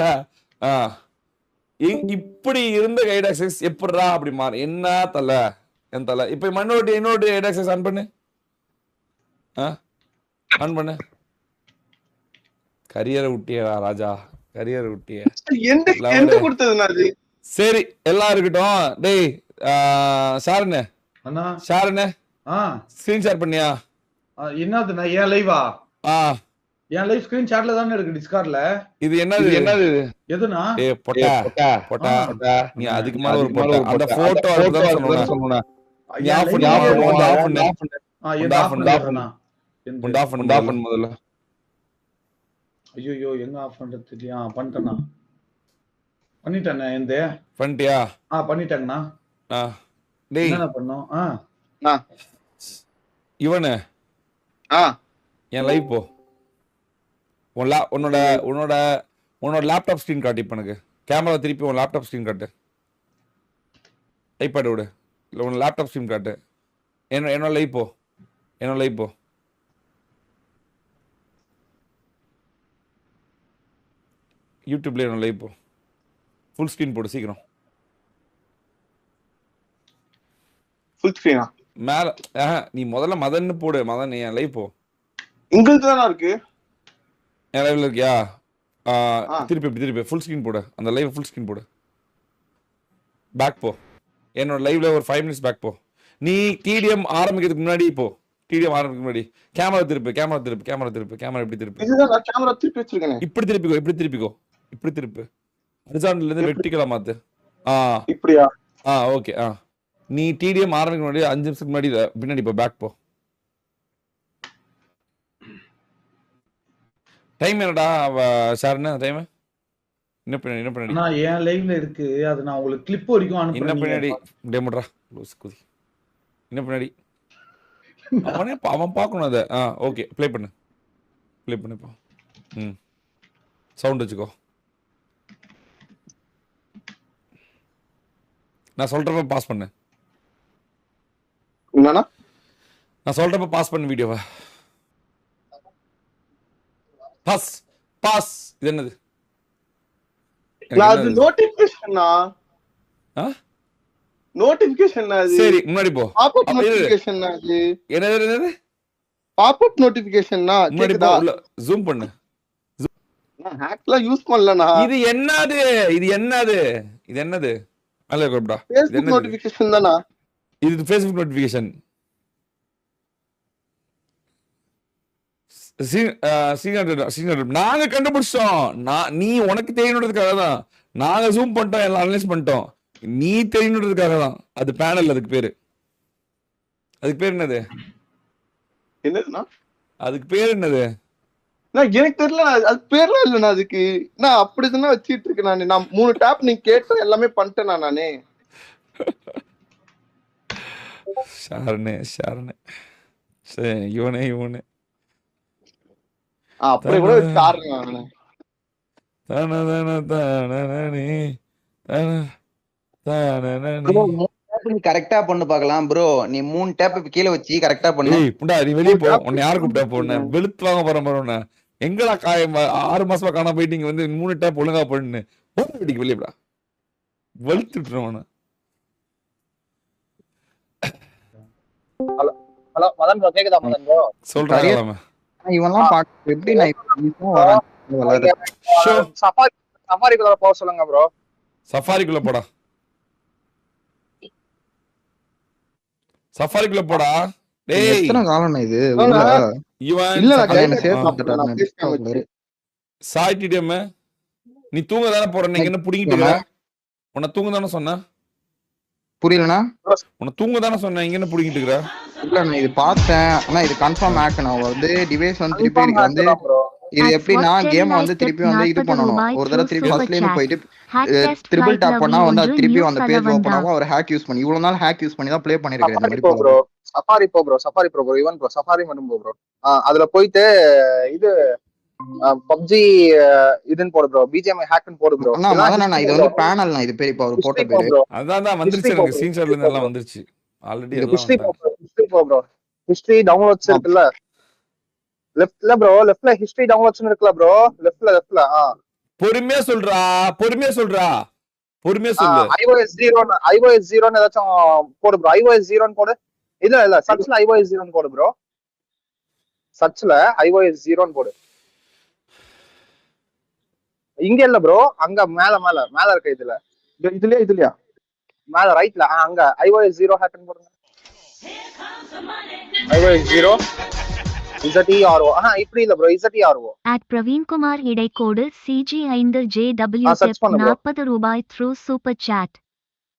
இப்படி இருந்த கைட் ஆக்சஸ் எப்படிடா அப்படி மாறு? என்ன தலை என் தலை. இப்ப இன்னொரு கைட் ஆக்சஸ் ஆன் பண்ணு. ஆன் பண்ணு. கரியரை விட்டியடா ராஜா, கரியரை விட்டிய. எந்த கொடுத்ததுன்னா அது சரி எல்லாம் இருக்கட்டும். டேய் ஷாருண்ணே அண்ணா ஷாருண்ணே ஸ்கிரீன் ஷேர் பண்ணியா? என்னது நான் ஏன் லைவா? என் லைவ் ஸ்கிரீன் ஷாட்ல தானே இருக்கு டிஸ்கார்ட்ல. இது என்னது எதுனா? ஏய் பொட்டா நீ அதுக்கு மேல ஒரு பொட்டா அந்த போட்டோ அதுதான் சொன்னேனா. நீ ஆஃப் பண்ணு முதல்ல. ஐயோ எங்க ஆஃப் பண்றது தெரியல. பண்ணிட்டேனா? பண்ணிட்டேனே. எந்த பண்ணிட்டியா? பண்ணிட்டேங்கண்ணா. டேய் என்ன பண்ணோம்? இவனே என் லைவ் போ. உன்னோட லேப்டாப் ஸ்கிரீன் காட்டு. இப்போ எனக்கு கேமரா திருப்பி உன் லேப்டாப் ஸ்கிரீன் காட்டு. ஐபேட் விடு, இல்லை உன் லேப்டாப் ஸ்கிரீன் காட்டு. என்னோட லைவ் போ. யூடியூப்ல என்னோட லைவ் போ. ஃபுல் ஸ்கிரீன் போடு சீக்கிரம். ஃபுல் ஸ்கிரீனா? மேல நீ முதல்ல மதன்னு போடு. மதன் என் லைவ் போ. உங்களுக்கு தானே இருக்கு. என் லைவ்ல இருக்கியா? திருப்பி ஃபுல் ஸ்கிரீன் போடு. அந்த லைவ் ஃபுல் ஸ்கிரீன் போடு. பேக் போ. என்னோட லைவ்ல ஒரு 5 minutes பேக் போ. நீ டிடிஎம் ஆரம்பிக்கிறதுக்கு முன்னாடி போ. டிடிஎம் ஆரம்பிக்கிறதுக்கு முன்னாடி கேமரா திருப்பு. கேமரா இப்படி திருப்பு. இதுதான் நான் கேமரா திருப்பி வச்சிருக்கேன். இப்படி திருப்பு. ஹரிசாண்டல்ல இருந்து வெர்டிகலா மாத்து. இப்படியா? ஓகே. நீ டிடிஎம் ஆரம்பிக்க முன்னாடி 5 நிமிஷத்துக்கு முன்னாடி பின்னாடி போ. பேக் போ. டைம் என்னடா ஷாருண்ணே? டைம் என்ன பின்னாடி? நான் என் லைவ்ல இருக்கு. அது நான் உங்களுக்கு கிளிப் வரைக்கும் அனுப்புறேன். என்ன பின்னாடி? டேமட்ரா லூஸ் குதி. என்ன பின்னாடி? அவன் பார்க்கணும் அதை. ஓகே ப்ளே பண்ணு இப்போ. சவுண்ட் வச்சுக்கோ. நான் சொல்றப்ப பாஸ் பண்ணு. என்னன்னா? நான் சொல்றப்ப பாஸ் பண்ணு வீடியோவை. பாஸ். இது என்னது? அது நோட்டிபிகேஷனா? நோட்டிபிகேஷன் அது. சரி முன்னாடி போ. பாப் அப் நோட்டிபிகேஷன் அது. என்னது? பாப் அப் நோட்டிபிகேஷன்னா முன்னாடி போ. உள்ள ஜூம் பண்ணு. நான் ஹேக்ல யூஸ் பண்ணலனா. இது என்னது? அல்ல கோப்டா. Facebook நோட்டிபிகேஷன் தானா? இது Facebook நோட்டிபிகேஷன். நாங்க கண்டுபிடிச்சோம். நீ உனக்கு தெரியணுன்றதுக்காக தான் நாங்க ஜூம் பண்ணிட்டோம், எல்லாம் அனலைஸ் பண்ணிட்டோம். நீ தெரியணுன்றதுக்காக தான். அது பேனல். அதுக்கு பேர் என்னது? அதுக்கு பேர் என்னது? எனக்கு தெரியல. அது பேர்லாம் இல்ல. அதுக்கு நான் அப்படிதானே வச்சிட்டு இருக்கேன். நான் 3 டேப் நீ கேட்ட எல்லாமே பண்ணிட்டேன் நானே. ஷாருண்ணே சரி இவனே அப்படியே கூட வச்சாருங்க. கரெக்டா பண்ணு பார்க்கலாம் ப்ரோ. நீ 3 டேப் கீழ வச்சு கரெக்டா பண்ணு. புண்டா நீ வெளிய போ. உன்னை யாரு கூப்பிட்டா போன? வெளுத்து வாங்க போறேன் பாரு. எங்கடா 6 மாசமா காண போயிட்டீங்க. 3 டேப் ஒழுங்கா பண்ணு. வீட்டுக்கு வெளியடா. வெளுத்து விட்டுறவன. ஹலோ மதன் ப்ரோ கேக்குதா? மதன் ப்ரோ சொல்றாங்க. இவன்லாம் பாக்க எப்படி நான் இப்போ வரான். சஃபாரிக்குள்ள போக சொல்லுங்க ப்ரோ. சஃபாரிக்குள்ள போடா. டேய் எத்தனை காலம் இது? இவன் இல்ல நான் சேவ் பண்ணிட்டேன். சாய் டிடிஎம் நீ தூங்க தானே போற. நீங்க என்ன புடிங்கிட்டு இருக்க? உன்னை தூங்க தானே சொன்ன. புரியலனா? உன்னை தூங்க தானே சொன்ன. இங்க என்ன புடிங்கிட்டு இருக்க? இல்ல நான் இது பார்த்தேன். ஆனா இது கன்ஃபார்ம் ஹேக். நான் டிவைஸ் திருப்பி எனக்கு இது எப்படின்னா கேம் திருப்பி இது பண்ணணும். ஒரு தடவை திருப்பி ஃபர்ஸ்ட்ல இருந்து போயிட்டு ட்ரிபிள் டாப் பண்ணா அது திருப்பி அந்த பேஜ் ஓபன் ஆகும். அவர் ஹேக் யூஸ் பண்ணி இவ்வளவு நாள் ஹேக் யூஸ் பண்ணி தான் ப்ளே பண்ணிருக்காரு. இந்த மாதிரி bro safari bro even bro safari மட்டும் ப்ரோ. அதுல போயிட்டு இது PUBG இதுன்னு போடு ப்ரோ. BGMI ஹேக்னு போடு ப்ரோ. நான் இது பேனல் இது பேர் இப்ப ஒரு போட்டோ பேரு. அதான் வந்துருச்சு. எனக்கு ஸ்கிரீன்ஷாட்ல இருந்து எல்லாம் வந்துருச்சு. ஆல்ரெடி எல்லாம் ஹிஸ்டரி ப்ரோ. ஹிஸ்டரி டவுன்லோட்ஸ் இருக்குல்ல. லெஃப்ட்ல ப்ரோ, லெஃப்ட்ல ஹிஸ்டரி டவுன்லோட்ஸ் இருக்குல ப்ரோ, லெஃப்ட்ல பொறுமையா சொல்றா பொறுமையா சொல்லு. iOS 0 ஏதாச்சும் போடு ப்ரோ. iOS 0 போடு. இல்ல சர்ச்ல iOS 0 போடு ப்ரோ. சர்ச்ல iOS 0 போடு. இங்க இல்ல ப்ரோ, அங்க மேல இருக்க இதுலயா மேல ரைட்ல அங்க iOS 0 ஹேக்கன் போடுங்க. iOS 0 ZERO. இப்படி இல்ல ப்ரோ, ZERO. பிரவீன் குமார் இடைக்கோடு CG5JW search பண்ணு bro. 40 ரூபாய் த்ரூ சூப்பர் சாட்.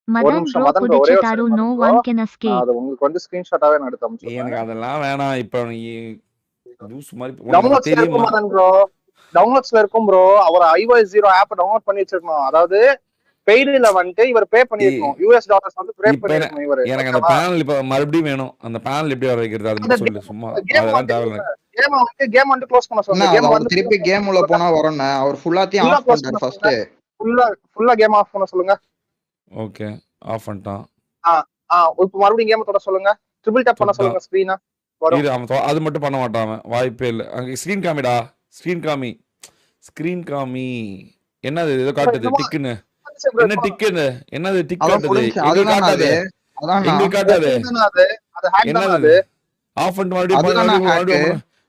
ஒரு மதன் நிமிஷம் ப்ரோ மதன் bro, ஒரே ஒரு புடிச்சிட்டாரு. second no bro. One can escape. அது உங்களுக்கு வந்து ஸ்கிரீன்ஷாட்டாவே நான் எடுத்து அனுப்பிச்சுறேன். எனக்கு அதெல்லாம் வேணாம். இப்ப நீ ஜூஸ் மாதிரி உனக்கு டவுன்லோட்ஸ்ல இருக்கும் தெரியுமா? மதன் ப்ரோ, டவுன்லோட்ஸ்ல இருக்கும் ப்ரோ. அவர் iOS 0 ஆப் டவுன்லோட் பண்ணி வச்சிருக்கணும். அதாவது பெய்டுல வந்துட்டு இவர் பே பண்ணிருக்கணும். US டாலர்ஸ் வந்து பே இப்ப பண்ணிருக்கணும் இவரு. எனக்கு அந்த பேனல் இப்ப மறுபடியும் வேணும். அந்த பேனல் எப்படி வர வைக்கிறது அது மட்டும் சொல்லு. சும்மா அதெல்லாம் தேவையில்லை. கேம் வந்து க்ளோஸ் பண்ண சொல்லுங்க. கேம் அவர் வந்து திருப்பி கேம் உள்ள போனா வரும்ண்ணே. அவர் ஃபுல்லாத்தையும் ஆஃப் பண்ணிட்டார் ஃபர்ஸ்ட். ஃபுல்லா கேம் ஆஃப் பண்ண சொல்லுங்க. ஓகே, ஆஃப் பண்ணிட்டான். இப்போ மறுபடியும் கேம் தொட சொல்லுங்க. ட்ரிபிள் டேப் பண்ண சொல்லுங்க ஸ்கிரீனை. இரு, அவன் அது மட்டும் பண்ண மாட்டான். அவன் வாய்ப்பே இல்லை. அங்க ஸ்கிரீன் காமிடா. ஸ்கிரீன் காமி. என்னது ஏதோ காட்டுது டிக்குன்னு. என்ன டிக்குன்னு? என்னது டிக் காட்டுது? எங்களுக்கு காட்டாது. எங்களுக்கு காட்டாது. அது ஹேக் தான் அது. ஆஃப் பண்ணிட்டு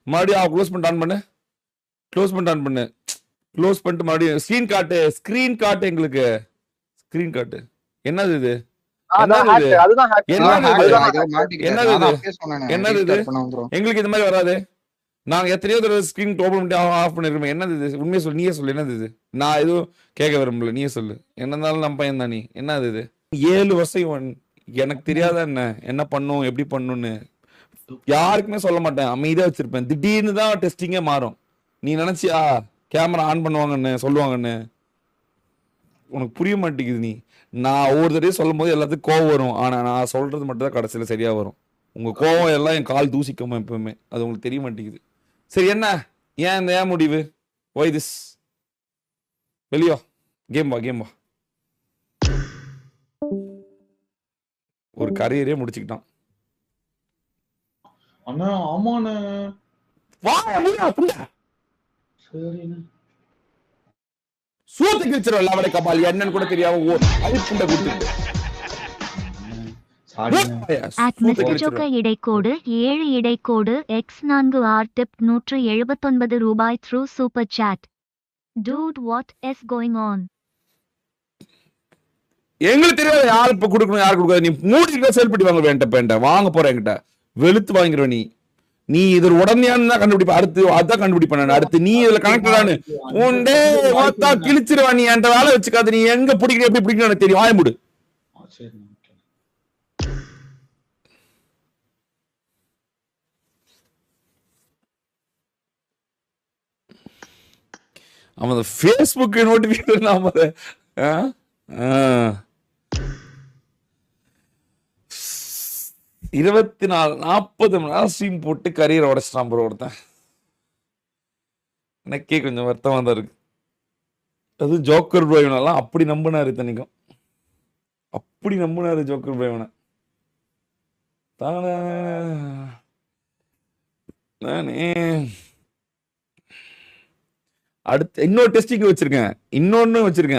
மறுபடியும் க்ளோஸ் பண்ணிட்டு ஆன் பண்ணு. க்ளோஸ் பண்ணிட்டு மறுபடியும் ஸ்கிரீன் காட்டு எங்களுக்கு. ஸ்கிரீன் காட்டு. என்னது இது? என்னது இது? எங்களுக்கு இது மாதிரி வராது. நாங்க எத்தனையோ தடவை ஸ்கிரீன் ஓபன் பண்ணி ஆஃப் பண்ணிருக்கோம். என்னது இது? உண்மையை சொல்லு, நீயே சொல்லு. என்னது இது? நான் எதுவும் கேட்க விரும்பல, நீயே சொல்லு. என்ன இருந்தாலும் நம்ம பையன் தான் நீ. என்னது இது? 7 வருஷம் எனக்கு தெரியாத என்ன பண்ணும், எப்படி பண்ணுன்னு யாருக்குமே சொல்ல மாட்டேன். அமைதியா வச்சிருப்பேன். திடீர்னு தான் டெஸ்டிங்கே மாறும். நீ நினைச்சியா கேமரா ஆன் பண்ணுவாங்கன்னு சொல்லுவாங்கன்னு? உனக்கு புரிய மாட்டேங்குது. நான் ஒவ்வொரு தடவையும் சொல்லும் போது எல்லாத்துக்கும் கோவம் வரும். ஆனா நான் சொல்றது மட்டும் தான் கடைசியில சரியா வரும். உங்க கோவம் எல்லாம் என் கால் தூசிக்கமா எப்பவுமே. அது உங்களுக்கு தெரிய மாட்டேங்குது. சரி, என்ன ஏன் முடிவு? Y this? வெளியோ கேம் வா. ஒரு கரியரே முடிச்சுக்கிட்டான். அண்ணா ஆமாண்ணே. சரிண்ணே. சூத்துக்கு வச்சிருவா அவரை கபால் என்னன்னு கூட தெரியாம அது புண்டை கொடுத்துட்டு. இடைக்கோடு 7 இடைக்கோடு X4R டிப் 179 ரூபாய் through super chat. Dude, what is going on? எங்களுக்கு தெரியாது யார் இப்ப கொடுக்கணும் யார் கொடுக்காது. நீ மூடிட்டு செல்பட்டி வாங்க வேண்டாம் வாங்க போற என்கிட்ட வெளுத்து வாங்கிடுவ. நீ இது உடனேயான்னு தான் கண்டுபிடிப்ப. அடுத்து அதான் கண்டுபிடிப்ப. அடுத்து நீ இதுல கனெக்டடானு உண்டே வாத்தா கிழிச்சிருவா. நீ என்கிட்ட வேலை வச்சுக்காது. நீ எங்க பிடிக்கிற எப்படி பிடிக்கணும் எனக்கு தெரியும். வாய மூடு. அவன் ஃபேஸ்புக் நோட்டிபிகேஷன் 24-40 மணி நேரம் ஸ்ட்ரீம் போட்டு கரியர் உடைச்சிட்டான் ப்ரோ ஒருத்தன். எனக்கே கொஞ்சம் வருத்தமா தான் இருக்கு. அது ஜோக்கர் பிரைவனெல்லாம் அப்படி நம்பினாரு. தனிக்கும் அப்படி நம்பினாரு ஜோக்கர் பிரைவனை. நானே அடுத்து இன்னொரு டெஸ்டிங் வச்சிருக்கேன்.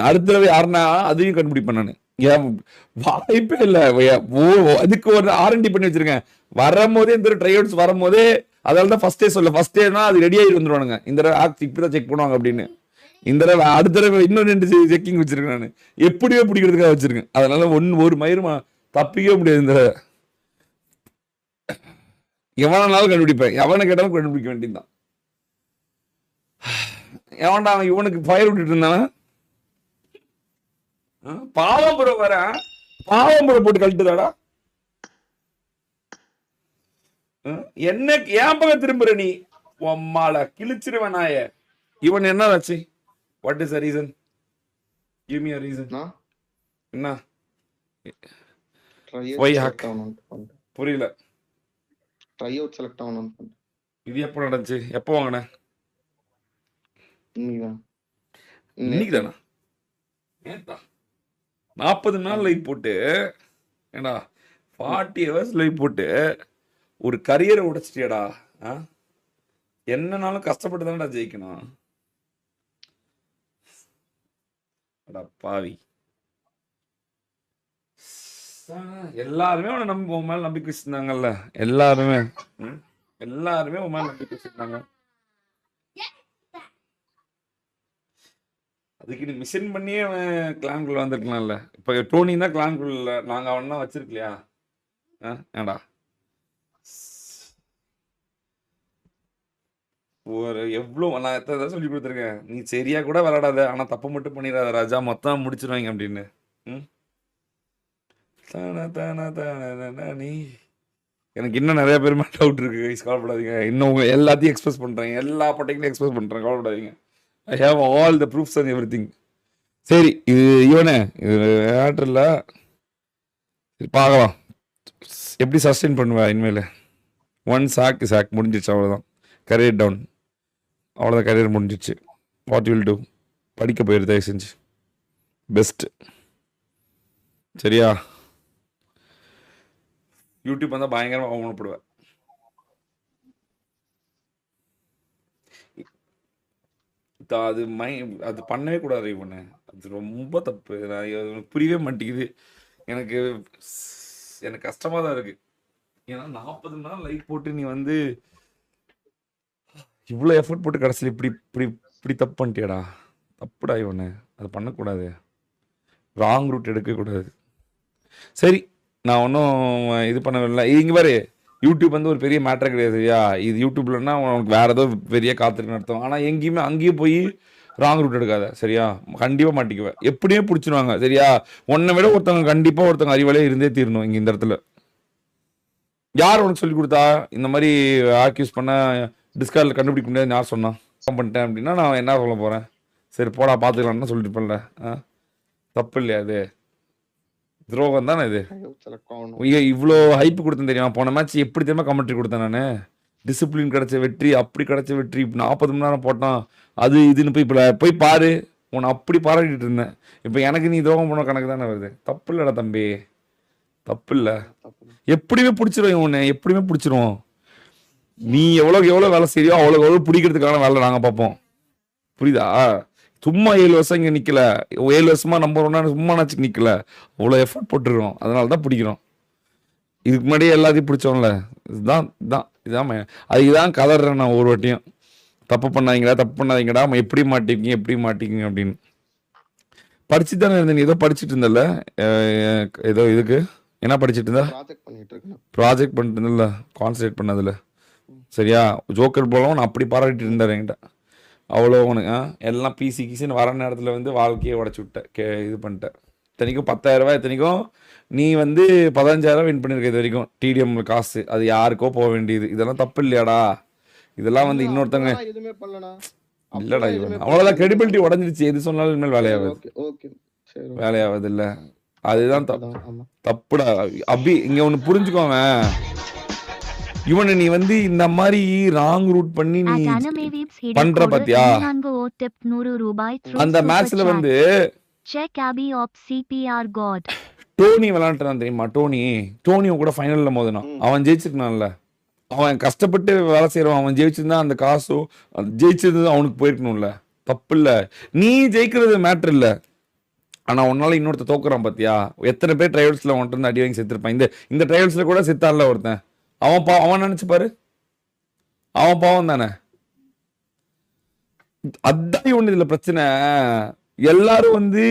அடுத்த தடவை யாருன்னா அதையும் கண்டுபிடிப்பேன் நான். வாய்ப்பே இல்லை. அதுக்கு ஒரு R&D பண்ணி வச்சிருக்கேன். வரும்போதே இந்த ட்ரைஅவுட்ஸ் வரும்போதே அதால தான் ஃபர்ஸ்ட் டேனா அது ரெடி ஆகி வந்துருவானுங்க. இந்த தடவை இப்படிதான் செக் பண்ணுவாங்க அப்படின்னு. இந்த தடவை அடுத்த தடவை இன்னும் 2 செக்கிங் வச்சிருக்கேன் நான். எப்படியோ பிடிக்கிறதுக்காக வச்சிருக்கேன். அதனால ஒரு மயிரும் தப்பிக்கவே முடியாது. இந்த எவனாலும் கண்டுபிடிப்பேன். எவனை கேட்டாலும் கண்டுபிடிக்க வேண்டியதுதான். எவன்டா அவன் இவனுக்கு ஃபயர் விட்டுட்டு இருந்தானா? பாவம்புரம் வர பாவம்புரம் போட்டு கழட்டுதாடா. என்ன ஏன் பக்கம் திரும்புற நீ? உம்மால கிழிச்சிருவேன் நாய. இவன் என்ன ஆச்சு? What is the reason? Give me a reason. என்ன? why hack? புரியல. ட்ரை அவுட் செலக்ட் ஆகணும். இது எப்போ நடந்துச்சு? எப்போ வாங்கின? இன்னைக்கு தானா? 40 நாள் லைவ் போட்டு ஏடா 40 hours லைவ் போட்டு ஒரு கரியரை உடைச்சிட்டியடா. என்னனாலும் கஷ்டப்பட்டு தானடா ஜெயிக்கணும். அட பாவி. எல்லாருமே உன் மேல நம்பிக்கை வச்சிருந்தாங்கல்ல. எல்லாருமே எல்லாருமே உன் மேல நம்பிக்கை வச்சிருந்தாங்க. அதுக்கு நீ மிஷின் பண்ணியே அவன் கிளான்குள்ள வந்திருக்கலாம்ல. இப்ப டோனி தான் கிளான்குள்ள, நாங்க அவனா வச்சிருக்கலையா? ஏண்டா ஒரு எவ்வளவு நான் எத்தனை தடவை சொல்லி கொடுத்துருக்கேன், நீ சரியா கூட விளையாடாத, ஆனா தப்பு மட்டும் பண்ணிடாத ராஜா, மொத்தம் முடிச்சிருவாங்க அப்படின்னு. நீ எனக்கு இன்னும் நிறைய பேர் மேல டவுட் இருக்கு, கவலைப்படாதீங்க. இன்னும் உங்க எல்லாத்தையும் எக்ஸ்பிரஸ் பண்றேன், எல்லா பட்டைகளையும் எக்ஸ்பிரஸ் பண்றேன், கவலைப்படாதீங்க. I have all the proofs and every thing. சரி, இது இவனே இது ஆட்ரில் பார்க்கலாம் எப்படி சஸ்டெயின் பண்ணுவேன் இனிமேல். ஒன் சாக் முடிஞ்சிச்சு, அவ்வளோதான். கரியர் டவுன், அவ்வளோதான். கரியர் முடிஞ்சிச்சு. What will do? படிக்க போயிரு தயவு செஞ்சு, பெஸ்ட்டு. சரியா? யூடியூப் வந்தால் பயங்கரமாக அவமானப்படுவேன். அது பண்ணவே கூடாது இவனு, அது ரொம்ப தப்பு. எனக்கு புரியவே மாட்டேங்குது. எனக்கு கஷ்டமாக தான் இருக்கு. ஏன்னா 40 மணி நேரம் லைக் போட்டு நீ வந்து இவ்வளோ எஃபர்ட் போட்டு கடைசியில் இப்படி இப்படி இப்படி தப்பு பண்ணிட்டியடா. தப்புடா இவனு, அது பண்ணக்கூடாது. ராங் ரூட் எடுக்கக்கூடாது. சரி, நான் ஒன்றும் இது பண்ணவில்லை. இங்கே பாரு, யூடியூப் வந்து ஒரு பெரிய மேட்டர் கிடையாது. சரியா? இது யூடியூப்லன்னா உனக்கு வேறு ஏதோ பெரிய காத்திருக்குன்னு அர்த்தம். ஆனால் எங்கேயுமே அங்கேயும் போய் ராங் ரூட் எடுக்காத. சரியா? கண்டிப்பாக மாட்டிக்குவேன், எப்படியே பிடிச்சிடுவாங்க. சரியா? உன்னை விட ஒருத்தவங்க கண்டிப்பாக ஒருத்தவங்க அறிவாலே இருந்தே தீரணும். இங்கே இந்த இடத்துல யார் உனக்கு சொல்லி கொடுத்தா இந்த மாதிரி ஆக்யூஸ் பண்ண டிஸ்கார்டில் கண்டுபிடிக்க முடியாது? யார் சொன்னா? பண்ணிட்டேன் அப்படின்னா நான் என்ன சொல்ல போகிறேன்? சரி போடா பார்த்துக்கலான்னு சொல்லிட்டு இருப்பேன்ல. தப்பு இல்லையா? அது துரோகம் தானே இது. இவ்வளோ ஹைப்பு கொடுத்தேன் தெரியுமா? போன மேட்ச் எப்படி தெரியுமா கமெண்ட்ரி கொடுத்தேன் நான்? டிசிப்ளின் கிடைச்ச வெற்றி, அப்படி கிடைச்ச வெற்றி, 40 மணி நேரம் போட்டான், அது இதுன்னு போய் பாரு. உன்னை அப்படி பாராட்டிட்டு இருந்தேன். இப்போ எனக்கு நீ துரோகம் பண்ண கணக்கு தானே வருது. தப்பு இல்லைடா தம்பி, தப்பு இல்லை. எப்படியுமே பிடிச்சிருவோம் உன்னை, எப்படியுமே பிடிச்சிருவோம். நீ எவ்வளோ வேலை செய்யோ அவ்வளோ பிடிக்கிறதுக்கான வேலை நாங்கள் பார்ப்போம். புரியுதா? சும்மா 7 வருஷம் இங்கே நிற்கல, 7 வருஷமா நம்பர் 1 சும்மா நாச்சு நிற்கல, அவ்வளோ எஃபர்ட் போட்டுருக்கோம். அதனால தான் பிடிக்கிறோம். இதுக்கு முன்னாடியே எல்லாத்தையும் பிடிச்சோம்ல. இதுதான் அதுதான் கதறேன் நான் ஒரு வாட்டியும். தப்பு பண்ணாதீங்கடா எப்படி மாட்டிக்கிங்க அப்படின்னு. படிச்சுட்டு தானே இருந்தேன். நீ ஏதோ படிச்சுட்டு இருந்தல, ஏதோ இதுக்கு என்ன படிச்சுட்டு இருந்தா? ப்ராஜெக்ட் பண்ணிட்டு இருந்தல, கான்சன்ட்ரேட் பண்ணதில்ல. சரியா? ஜோக்கர் போலவும் நான் அப்படி பாராட்டிட்டு இருந்தார் என்கிட்ட. அவ்வளோ உனக்கு எல்லாம் பிசின்னு வர நேரத்தில் வந்து வாழ்க்கையை உடச்சி விட்டேன். இது பண்ணிட்டேன். இத்தனைக்கும் 10,000 ரூபாய், இத்தனைக்கும் நீ வந்து 15,000 வின் பண்ணியிருக்க இது வரைக்கும். டிடிஎம் காசு அது யாருக்கோ போக வேண்டியது. இதெல்லாம் தப்பு இல்லையாடா? இதெல்லாம் வந்து இன்னொருத்தங்க இல்லடா இவன் அவ்வளோதான். கிரெடிபிலிட்டி உடஞ்சிருச்சு. எது சொன்னாலும் இனிமேல் வேலையாவது இல்லை. அதுதான் தப்புடா அபி. இங்க ஒண்ணு புரிஞ்சுக்கோங்க, இவனை நீ வந்து இந்த மாதிரி ராங் ரூட் பண்ணி நீ பண்ற பாத்தியா? அந்த மேட்ச்ல வந்து டோனி விளையாண்டுறான் தெரியுமா? டோனி கூட ஃபைனல்ல மோதினான். அவன் ஜெயிச்சிருக்கனான்ல. அவன் கஷ்டப்பட்டு வேலை செய்யறான். அவன் ஜெயிச்சிருந்தா அந்த காசும் ஜெயிச்சது அவனுக்கு போயிருக்கணும்ல. தப்பு இல்ல, நீ ஜெயிக்கிறது மேட்டர் இல்ல. ஆனா உன்னால இன்னொருத்த தோக்குறான் பாத்தியா? எத்தனை பேர் ட்ரைவல்ஸ்ல அவன்ட்டு இருந்து அடி வாங்கி செத்துருப்பான். இந்த ட்ரைவல்ஸ்ல கூட செத்தான்ல ஒருத்தன். அவன் நினைச்சு பாரு, அவன் பாவம் தானே. அதான் ஒண்ணு இதுல பிரச்சனை. எல்லாரும் வந்து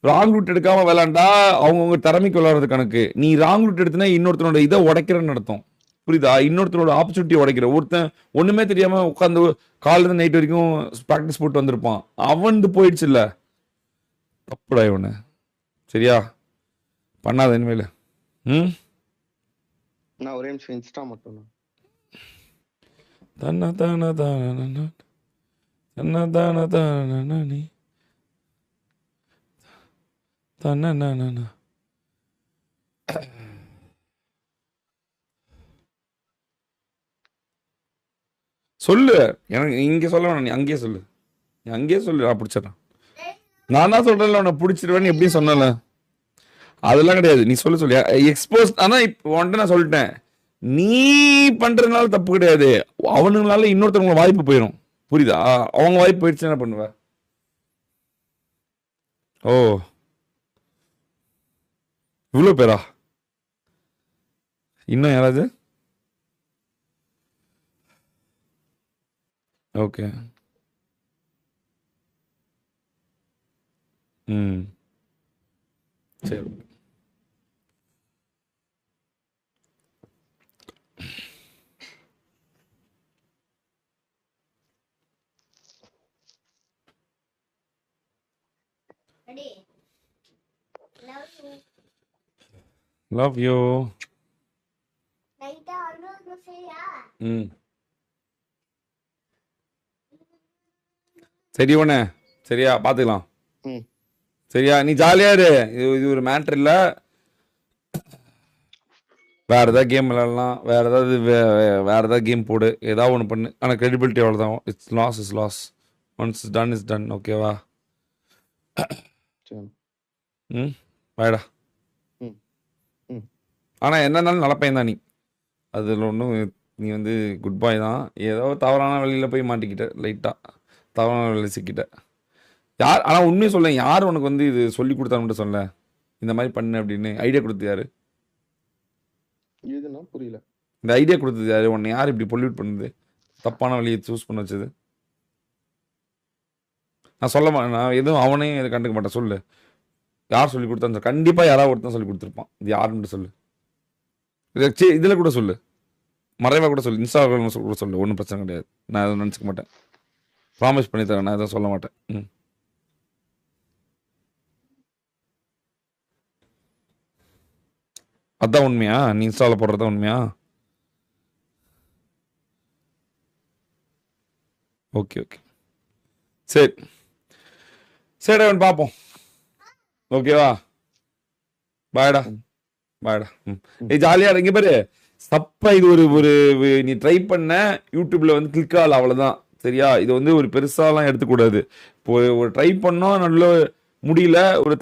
ராங் ரூட் எடுக்காம விளையாண்டா அவங்கவுங்க திறமைக்கு விளையாடுறது கணக்கு. நீ ராங் ரூட் எடுத்தினா இன்னொருத்தனோட இதை உடைக்கிறன்னு அர்த்தம். புரியுதா? இன்னொருத்தனோட ஆப்பர்ச்சுனிட்டி உடைக்கிற. ஒருத்தன் ஒண்ணுமே தெரியாம உட்காந்து காலைல இருந்து நைட் வரைக்கும் ப்ராக்டிஸ் போட்டு வந்திருப்பான். அவன் போயிடுச்சு இல்ல. தப்புடா இவனு. சரியா? பண்ணாத இனிமேல. நான் ஒரே நிமிஷம் இன்ஸ்டா மட்டும் சொல்லு. எனக்கு இங்க சொல்ல வேணாம், நீ அங்கேயே சொல்லு. நான் பிடிச்சிடறேன். நான் தான் சொல்றேன்ல உன்னை பிடிச்சிருவேன்னு எப்படி சொன்னல? அதெல்லாம் கிடையாது. நீ சொல்லு எக்ஸ்போஸ். ஆனா இப்போ நான் சொல்லிட்டேன், நீ பண்றதுனால தப்பு கிடையாது, அவனுங்களால இன்னொருத்தவங்க வாய்ப்பு போயிடும். புரியுதா? அவங்க வாய்ப்பு போயிடுச்சு என்ன பண்ணுவ? ஓ இவ்வளோ பேரா? இன்னும் யாராவது? ஓகே. ம் சரி. Love you. ம் சரி உடனே சரியா பார்த்துக்கலாம். ம். சரியா நீ ஜாலியா இரு. இது ஒரு மேட்ரு இல்லை. வேற ஏதாவது கேம் விளையாடலாம், வேற ஏதாவது வேற ஏதாவது கேம் போடு, ஏதாவது ஒன்று பண்ணு. ஆனால் கிரெடிபிலிட்டி அவ்வளோதான். It's loss. Once done is done. ஓகேவா? சரி. ம் வாடா. ம். ம். ஆனால் என்னன்னாலும் நல்ல பையன் தான் நீ. அதில் ஒன்றும் நீ வந்து குட் பாய் தான். ஏதோ தவறான வழியில் போய் மாட்டிக்கிட்ட, லைட்டாக தவறான வழியில் சிக்கிட்ட. யார் ஆனால் உண்மையை சொல்ல, யார் உனக்கு வந்து இது சொல்லி கொடுத்தான்னு சொல்ல, இந்த மாதிரி பண்ணு அப்படின்னு ஐடியா கொடுத்து யாரு? எதுனா புரியல. இந்த ஐடியா கொடுத்தது யாரு? உன்னை யார் இப்படி பொல்யூட் பண்ணுது, தப்பான வழியை சூஸ் பண்ண வச்சது? நான் சொல்ல மாட்டேன், நான் எதுவும் அவனையும் இதை கண்டுக்க மாட்டேன். சொல்லு, யார் சொல்லி கொடுத்தான்னு. கண்டிப்பாக யாராவது ஒருத்தன் சொல்லி கொடுத்துருப்பான். இது யாருன்னு சொல்லு. இதில் கூட சொல்லு, மறைவாக கூட சொல்லு, இன்ஸ்டாகிராம் கூட சொல்லு. ஒன்றும் பிரச்சனை கிடையாது. நான் எதுவும் நினச்சிக்க மாட்டேன். ப்ராமிஸ் பண்ணி தரேன், நான் எதுவும் சொல்ல மாட்டேன். ம் அதான் உண்மையா? நீ இன்ஸ்டாவில் போடுறதா உண்மையா? ஓகே சரி சரி அவன் பார்ப்போம். ஓகேவா? பாய்டா. ம் ஏய் ஜாலியாக இங்கே பாரு. தப்பா இது ஒரு நீ ட்ரை பண்ண யூடியூப்ல வந்து கிளிக் ஆகல, அவ்வளோதான். சரியா? இது வந்து ஒரு பெருசாலாம் எடுத்துக்கூடாது. இப்போ ஒரு ட்ரை பண்ணோம், நல்ல முடியல, ஒரு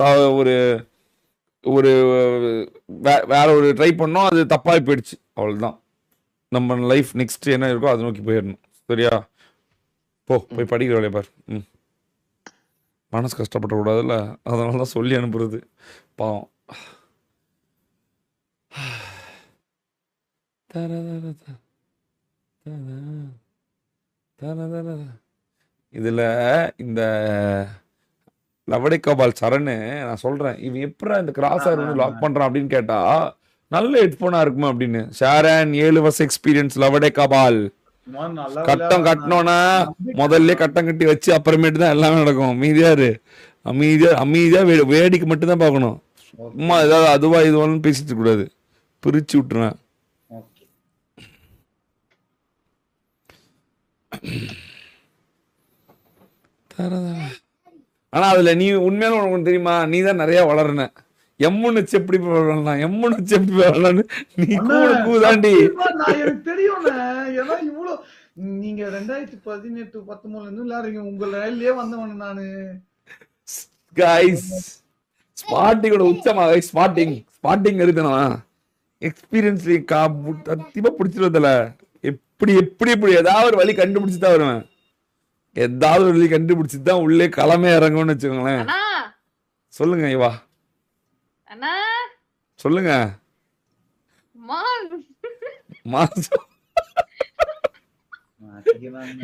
ஒரு வேற ஒரு ட்ரை பண்ணோம், அது தப்பாகி போயிடுச்சு, அவ்வளோதான். நம்ம லைஃப் நெக்ஸ்ட் என்ன இருக்கோ அதை நோக்கி போயிடணும். சரியா? போய் படிக்கிற வேலையை பாரு. ம் மனசு கஷ்டப்படக்கூடாதுல்ல, அதனால தான் சொல்லி அனுப்புறது. பாவம். இதில் இந்த லவடேகாபால் சரண் நான் சொல்கிறேன், இவன் எப்படா இந்த கிராஸர் வந்து லாக் பண்ணுறான் அப்படின்னு கேட்டா, நல்ல ஹெட்ஃபோனாக இருக்குமா அப்படின்னு. ஷாரன் 7 வருஷம் எக்ஸ்பீரியன்ஸ் லவடேகாபால். கட்டம் கட்டினோன்னா முதல்ல கட்டம் கட்டி வச்சு அப்புறமேட்டு தான் எல்லாமே நடக்கும். அமைதியா வேடிக்கை மட்டும்தான் பார்க்கணும். சும்மா ஏதாவது அதுவா இதுவான்னு பேசிட்டு கூடாது, பிரிச்சு விட்டுருவேன். ஆனா அதுல நீ உண்மையான உனக்கு தெரியுமா, நீ தான் நிறைய வளர்ன. எம்முன்னு எப்படி வளரலாம், எம்முன்னு எப்படி வளரலான்னு நீ கூதாண்டி. எனக்கு தெரியும். ஏன்னா இவ்வளவு நீங்க 2018 19 விளையாடுறீங்க, உங்க ரயிலே வந்தவன் நானு. கைஸ் ஸ்பாட்டிங்கோட உச்சமா கைஸ். ஸ்பாட்டிங் இருக்குனா எக்ஸ்பீரியன்ஸ் சத்தியமா பிடிச்சிருவதில்ல. எப்படி ஏதாவது ஒரு வழி கண்டுபிடிச்சு தான் வருவேன். ஏதாவது ஒரு வழி கண்டுபிடிச்சு தான் உள்ளே களமே இறங்கும்னு வச்சுக்கோங்களேன். சொல்லுங்க ஐவா, சொல்லுங்க.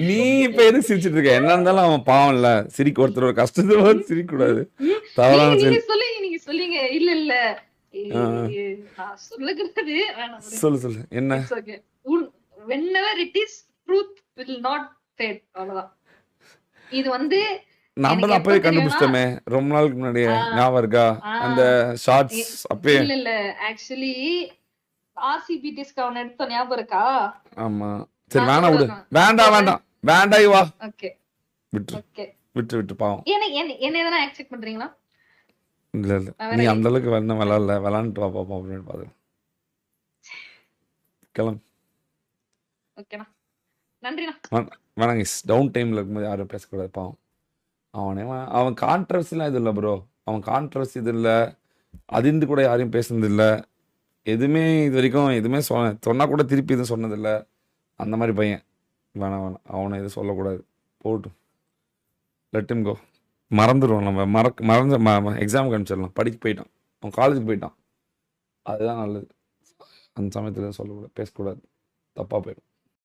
நீ இப்ப எதுக்கு சிரிச்சிட்டு இருக்க? என்ன இருந்தாலும் அவன் பாவம் இல்ல, சிரிக்க ஒருத்தர் ஒரு கஷ்டத்தை பார்த்து சிரிக்க கூடாது. தவறான நீங்க சொல்லுங்க. இல்ல சொல்லு என்ன? whenever it is truth will not fade. அவ்வளவுதான். இது வந்து நம்ம தான் அப்பவே கண்டுபிடிச்சிட்டோமே ரொம்ப நாளுக்கு முன்னாடியே, ஞாபகம் இருக்கா? அந்த ஷார்ட்ஸ் அப்பவே. இல்ல ஆக்சுவலி ஆர்சிபி டிஸ்கவுண்ட் எடுத்த ஞாபகம் இருக்கா? ஆமா. சரி வேணாம் விடு, வேண்டாம் இவா. ஓகே விட்டு பாவம். என்ன எதனா எக்ஸ்பெக்ட் பண்றீங்களா? இல்ல நீ அந்த அளவுக்கு விளாண்டுட்டு வா பாப்போம் அப்படின்னு பாத்து கிளம்பு. ஓகேண்ணா, நன்றிண்ணா. வேணாங்க, டவுன் டைம்ல இருக்கும்போது யாரும் பேசக்கூடாது பாவம். அவன் கான்ட்ரவர்சிலாம் இது இல்லை ப்ரோ. அவன் கான்ட்ரவர்சி இது இல்லை, அதிர்ந்து கூட யாரையும் பேசுனது இல்லை. எதுவுமே இது வரைக்கும் எதுவுமே சொன்னா கூட திருப்பி எதுவும் சொன்னதில்ல. அந்த மாதிரி பையன். வேணாம் அவனை எதுவும் சொல்லக்கூடாது. போட்டும். Let him go. மறந்துடுவோம் நம்ம. மறந்து எக்ஸாமுக்கு அனுப்பிச்சிடலாம். படிக்க போயிட்டான். அவன் காலேஜுக்கு போயிட்டான். அதுதான் நல்லது. அந்த சமயத்தில் சொல்லக்கூடாது, பேசக்கூடாது. தப்பாக போயிடும்.